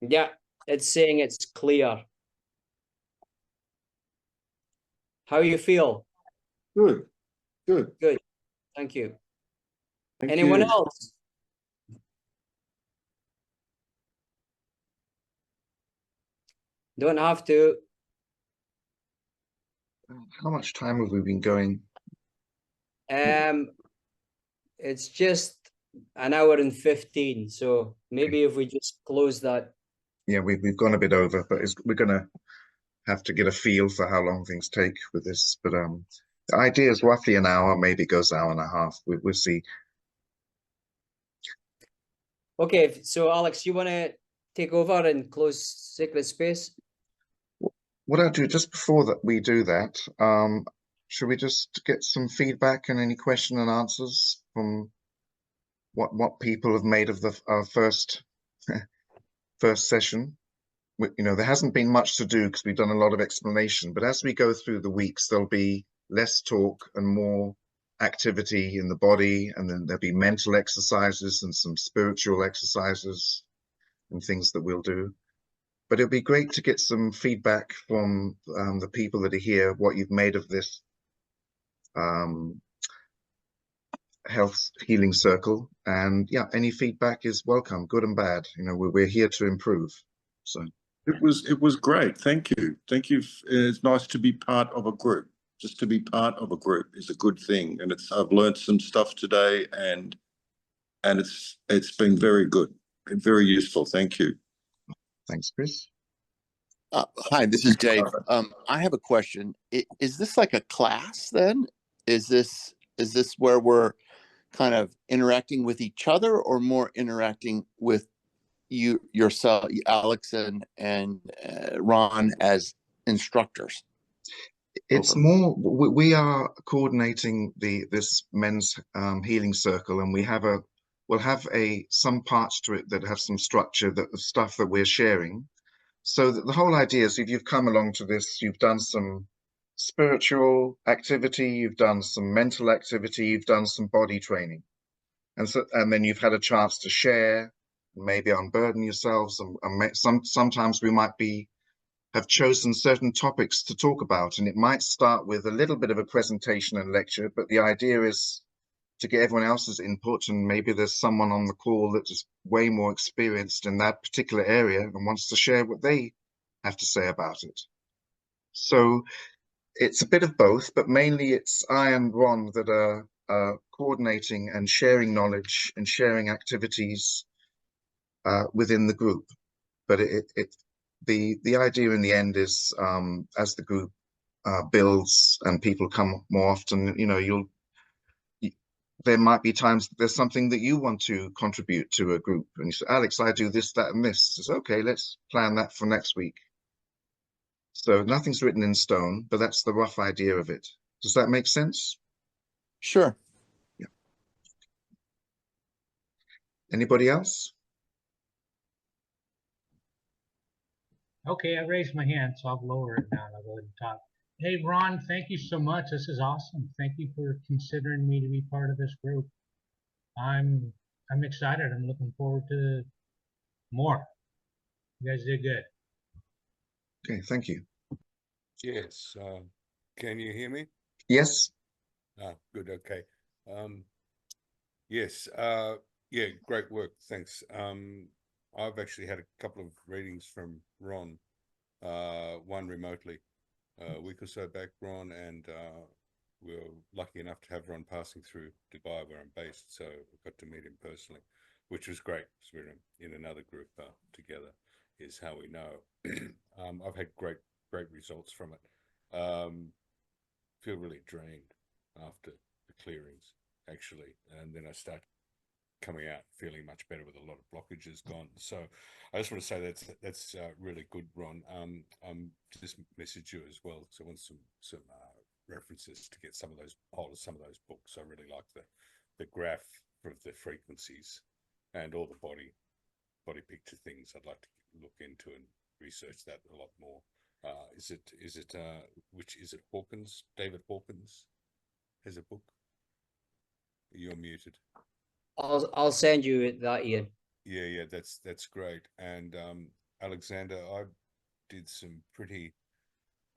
Yeah, it's saying it's clear. How you feel? Good, good. Good. Thank you. Thank Anyone you. else? Don't have to. How much time have we been going? It's just an hour and 15. So maybe if we just close that. Yeah, we've gone a bit over, but we're gonna have to get a feel for how long things take with this. But the idea is roughly an hour, maybe goes an hour and a half. We'll see. Okay, so Alex, you want to take over and close Sacred Space? What I'll do just before that we do that, should we just get some feedback and any question and answers from what people have made of our first first session? You know, there hasn't been much to do because we've done a lot of explanation, but as we go through the weeks, there'll be less talk and more activity in the body, and then there'll be mental exercises and some spiritual exercises and things that we'll do. But it'll be great to get some feedback from the people that are here, what you've made of this health healing circle. And yeah, any feedback is welcome, good and bad. You know, we're here to improve. So It was great. Thank you. Thank you. It's nice to be part of a group. Just to be part of a group is a good thing. And I've learned some stuff today, and it's been very good and very useful. Thank you. thanks, Chris. Hi, this is Dave. I have a question. Is this like a class then? Is this where we're kind of interacting with each other, or more interacting with yourself, Alex and Ron as instructors? It's more, we are coordinating this men's healing circle, and we'll have some parts to it that have some structure, that the stuff that we're sharing. So the whole idea is, if you've come along to this, you've done some spiritual activity, you've done some mental activity, you've done some body training, and then you've had a chance to share, maybe unburden yourselves. And sometimes we might have chosen certain topics to talk about, and it might start with a little bit of a presentation and lecture, but the idea is to get everyone else's input, and maybe there's someone on the call that is way more experienced in that particular area and wants to share what they have to say about it. So it's a bit of both, but mainly it's I and Ron that are coordinating and sharing knowledge and sharing activities within the group. But the idea in the end is, as the group builds and people come more often, you know, there might be times that there's something that you want to contribute to a group, and you say, Alex, I do this, that, and this. It's okay, let's plan that for next week. So nothing's written in stone, but that's the rough idea of it. Does that make sense? Sure. Yeah. Anybody else? Okay, I raised my hand, so I'll lower it now and I'll go ahead and talk. Hey, Ron, thank you so much. This is awesome. Thank you for considering me to be part of this group. I'm excited. I'm looking forward to more. You guys did good. Okay, thank you. Yes. Can you hear me? Yes. Ah, good. Okay. Yes. Yeah, great work. Thanks. I've actually had a couple of readings from Ron, one remotely, a week or so back, Ron, and we were lucky enough to have Ron passing through Dubai where I'm based, so we got to meet him personally, which was great. So we're in another group together, is how we know. I've had great results from it. Feel really drained after the clearings, actually, and then I start coming out feeling much better with a lot of blockages gone. So I just want to say that's really good, Ron. Just message you as well, so I want some references to get some of those books. I really like the graph of the frequencies and all the body picture things. I'd like to look into and research that a lot more. Is it Hawkins? David Hawkins has a book. You're muted. I'll send you that, Ian. Yeah, that's great. And Alexander, I did some pretty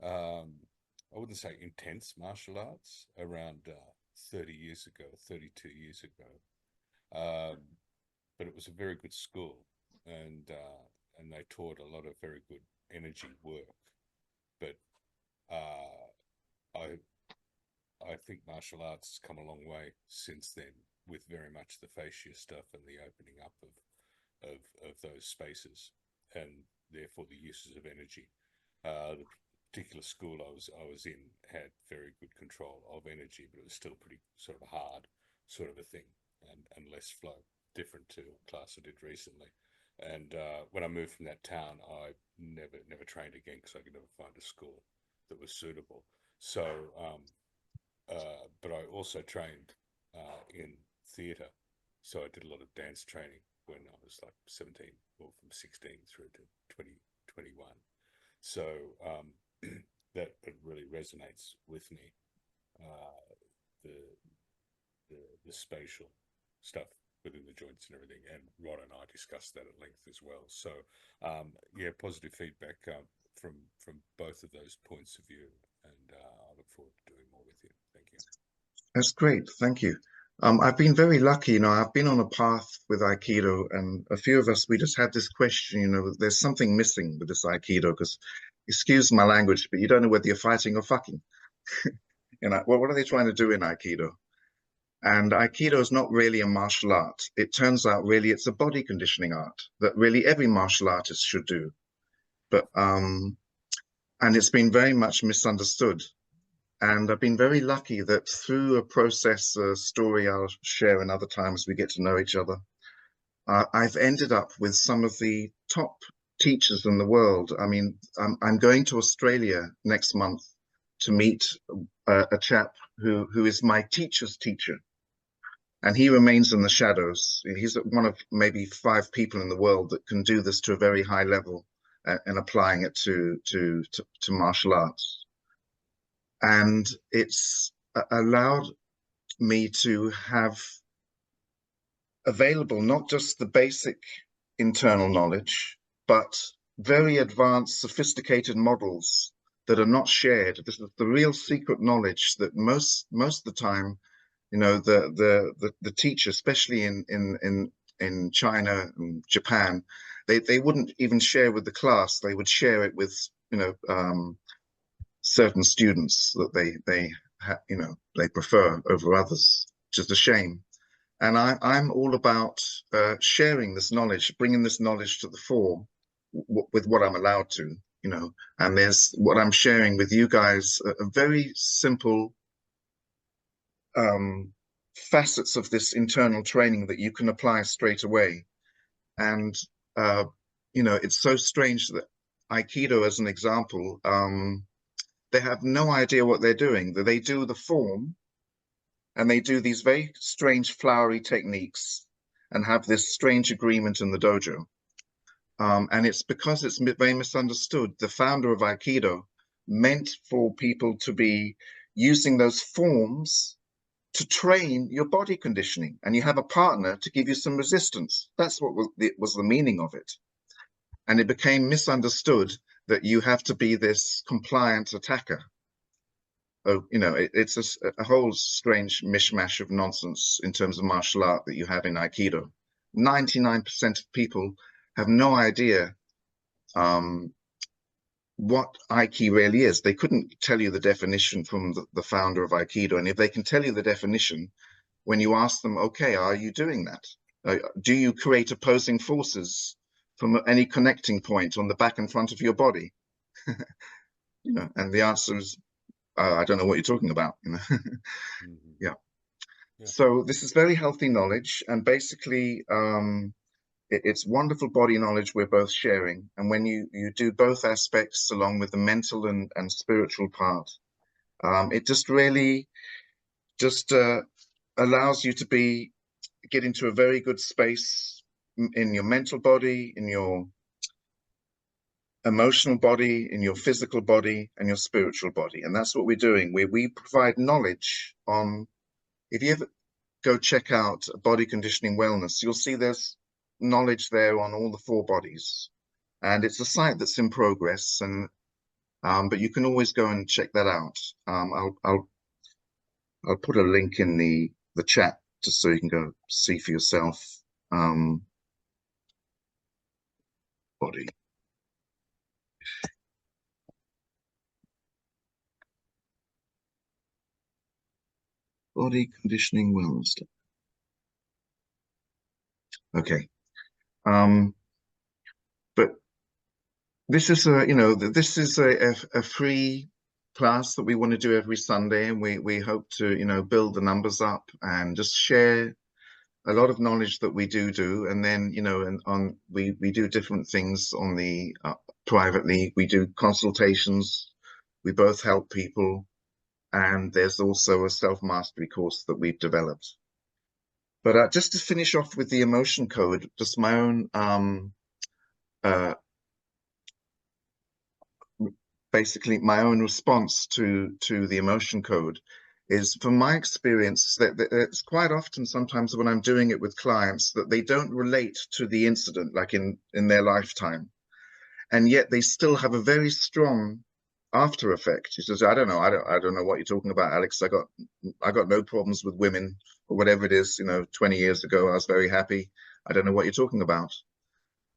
I wouldn't say intense martial arts around 32 years ago. But it was a very good school, and they taught a lot of very good energy work. But I think martial arts has come a long way since then, with very much the fascia stuff and the opening up of those spaces, and therefore the uses of energy. The particular school I was in had very good control of energy, but it was still pretty sort of hard sort of a thing, and less flow, different to a class I did recently. And when I moved from that town, I never trained again because I could never find a school that was suitable. So but I also trained in theatre, so I did a lot of dance training when I was like 17, or from 16 through to 2021. So that it really resonates with me, the spatial stuff within the joints and everything, and Rod and I discussed that at length as well. So yeah, positive feedback from both of those points of view, and I look forward to doing more with you. Thank you. That's great. Thank you. I've been very lucky, I've been on a path with Aikido, and a few of us, we just had this question, there's something missing with this Aikido, because, excuse my language, but you don't know whether you're fighting or fucking. Well, what are they trying to do in Aikido? And Aikido is not really a martial art. It turns out really it's a body conditioning art that really every martial artist should do. But and it's been very much misunderstood. And I've been very lucky that through a process, a story I'll share another time as we get to know each other, I've ended up with some of the top teachers in the world. I mean, I'm going to Australia next month to meet a chap who is my teacher's teacher. And he remains in the shadows. He's one of maybe 5 people in the world that can do this to a very high level and applying it to martial arts. And it's allowed me to have available not just the basic internal knowledge, but very advanced, sophisticated models that are not shared. This is the real secret knowledge that most of the time, the teacher, especially in China and Japan, they wouldn't even share with the class. They would share it with certain students that they prefer over others, which is a shame. And I'm all about sharing this knowledge, bringing this knowledge to the fore with what I'm allowed to, and there's what I'm sharing with you guys, a very simple facets of this internal training that you can apply straight away. And it's so strange that Aikido as an example, they have no idea what they're doing. They do the form and they do these very strange flowery techniques and have this strange agreement in the dojo. And it's because it's very misunderstood. The founder of Aikido meant for people to be using those forms to train your body conditioning, and you have a partner to give you some resistance. That's what was the meaning of it. And it became misunderstood that you have to be this compliant attacker. Oh, you know, it's a whole strange mishmash of nonsense in terms of martial art that you have in Aikido. 99% of people have no idea what Aiki really is. They couldn't tell you the definition from the founder of Aikido. And if they can tell you the definition, when you ask them, okay, are you doing that? Do you create opposing forces from any connecting point on the back and front of your body? You know, and the answer is, I don't know what you're talking about. You know? Yeah. So this is very healthy knowledge, and basically, it's wonderful body knowledge we're both sharing. And when you do both aspects along with the mental and spiritual part, it just really just allows you to get into a very good space in your mental body, in your emotional body, in your physical body, and your spiritual body. And that's what we're doing. We provide knowledge on, if you ever go check out Body Conditioning Wellness, you'll see there's knowledge there on all the 4 bodies. And it's a site that's in progress, and but you can always go and check that out. I'll put a link in the chat just so you can go see for yourself. Body. Body Conditioning Wellness. Okay. But this is this is a free class that we want to do every Sunday, and we hope to build the numbers up and just share a lot of knowledge that we do, and then we do different things on the privately. We do consultations, we both help people, and there's also a self-mastery course that we've developed. But just to finish off with the emotion code, just my own basically my own response to the emotion code is, from my experience, that it's quite often sometimes when I'm doing it with clients that they don't relate to the incident like in their lifetime, and yet they still have a very strong after effect. He says, I don't know what you're talking about, Alex. I got no problems with women or whatever it is. 20 years ago I was very happy. I don't know what you're talking about.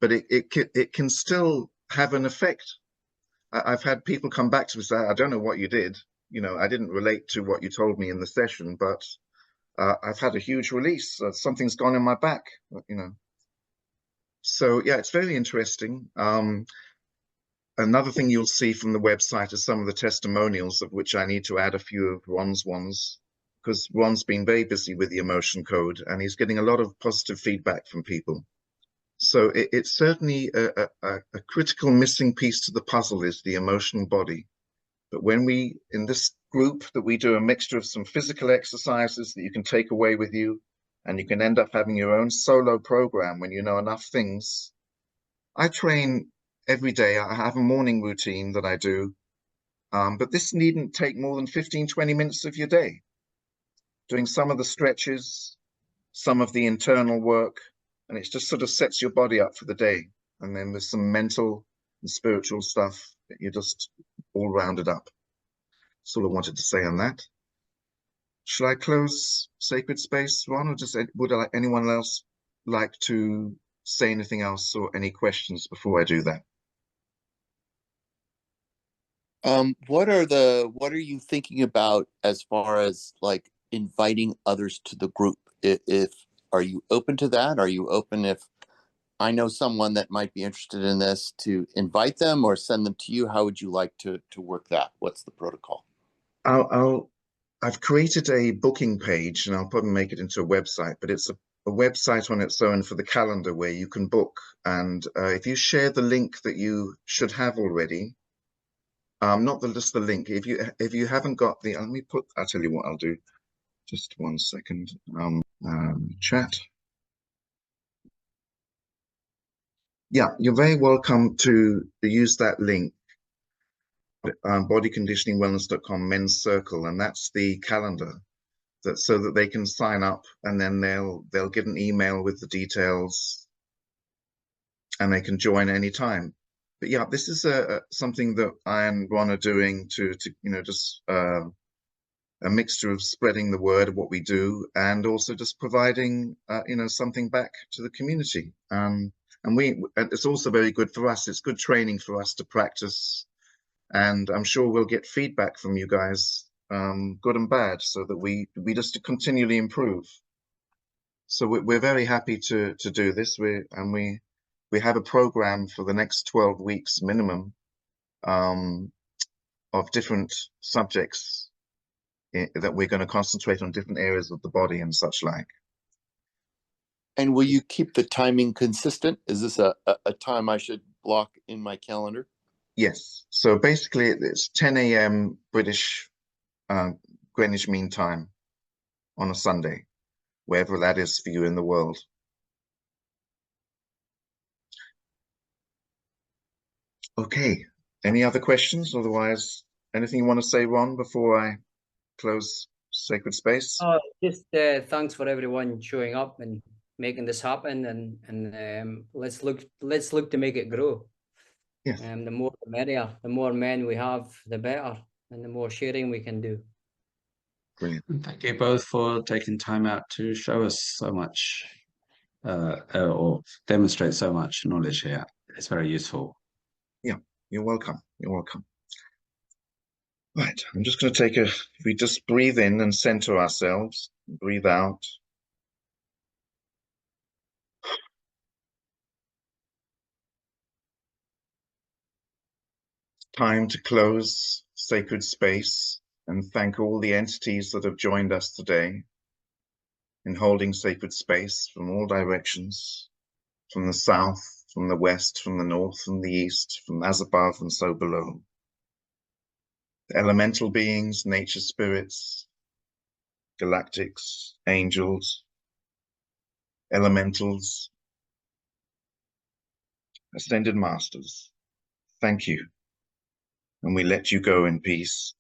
But it can still have an effect. I've had people come back to me and say, I don't know what you did. I didn't relate to what you told me in the session, but I've had a huge release. Something's gone in my back, So yeah, it's very interesting. Another thing you'll see from the website is some of the testimonials, of which I need to add a few of Ron's ones, because Ron's been very busy with the emotion code and he's getting a lot of positive feedback from people. So it's certainly a critical missing piece to the puzzle is the emotional body. But when in this group that we do a mixture of some physical exercises that you can take away with you, and you can end up having your own solo program when you know enough things. I train every day. I have a morning routine that I do, but this needn't take more than 15-20 minutes of your day. Doing some of the stretches, some of the internal work, and it just sort of sets your body up for the day. And then there's some mental and spiritual stuff that you're just all rounded up. That's all I wanted to say on that. Shall I close Sacred Space, Ron, or would anyone else like to say anything else or any questions before I do that? What are you thinking about as far as like inviting others to the group? Are you open to that? Are you open if I know someone that might be interested in this to invite them or send them to you? How would you like to work that? What's the protocol? I've created a booking page, and I'll probably make it into a website, but it's a website on its own for the calendar where you can book. And if you share the link that you should have already, not just the link. If you haven't got the, I'll tell you what I'll do. Just 1 second. Chat. Yeah, you're very welcome to use that link. Bodyconditioningwellness.com men's circle, and that's the calendar, that so that they can sign up, and then they'll get an email with the details, and they can join anytime. But yeah, this is something that I and Ron are doing to just a mixture of spreading the word of what we do, and also just providing something back to the community. And it's also very good for us. It's good training for us to practice, and I'm sure we'll get feedback from you guys, good and bad, so that we just continually improve. So we're very happy to do this. We have a program for the next 12 weeks minimum, of different subjects that we're going to concentrate on different areas of the body and such like. And will you keep the timing consistent? Is this a time I should block in my calendar? Yes. So basically it's 10 a.m. British Greenwich Mean Time on a Sunday, wherever that is for you in the world. Okay. Any other questions? Otherwise, anything you want to say, Ron, before I close Sacred Space? Just thanks for everyone showing up and making this happen, and let's look to make it grow. Yes. The more the merrier. The more men we have, the better, and the more sharing we can do. Brilliant. And thank you both for taking time out to show us so much, or demonstrate so much knowledge here. It's very useful. Yeah, you're welcome. You're welcome. Right, I'm just going to take if we just breathe in and center ourselves, breathe out. Time to close Sacred Space and thank all the entities that have joined us today in holding Sacred Space from all directions, from the south, from the west, from the north, from the east, from as above and so below. The elemental beings, nature spirits, galactics, angels, elementals, ascended masters, thank you. And we let you go in peace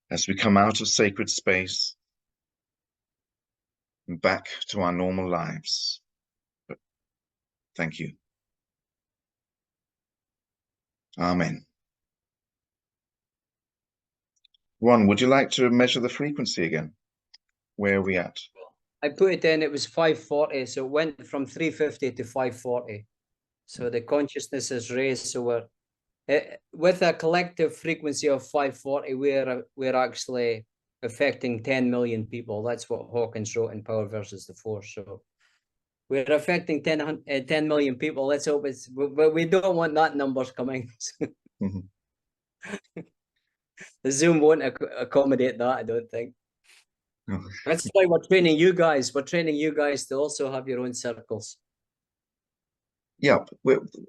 as we come out of Sacred Space and back to our normal lives. But thank you. Amen. Ron, would you like to measure the frequency again? Where are we at? I put it in, it was 540, so it went from 350 to 540. So the consciousness is raised, so we're with a collective frequency of 540, we're actually affecting 10 million people. That's what Hawkins wrote in Power versus the Force. So we're affecting 10 million people. Let's hope it's, but we don't want that numbers coming. Mm-hmm. The Zoom won't accommodate that, I don't think. No. That's why we're training you guys. We're training you guys to also have your own circles. Yeah,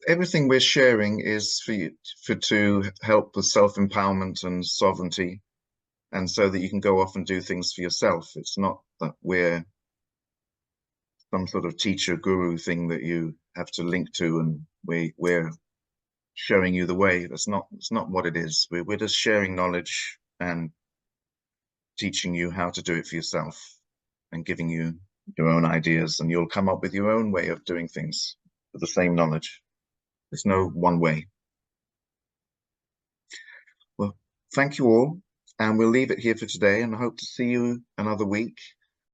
everything we're sharing is for you, to help with self-empowerment and sovereignty, and so that you can go off and do things for yourself. It's not that we're some sort of teacher guru thing that you have to link to, and we're showing you the way. It's not what it is. We're just sharing knowledge and teaching you how to do it for yourself, and giving you your own ideas, and you'll come up with your own way of doing things with the same knowledge. There's no one way. Well, thank you all, and we'll leave it here for today, and I hope to see you another week.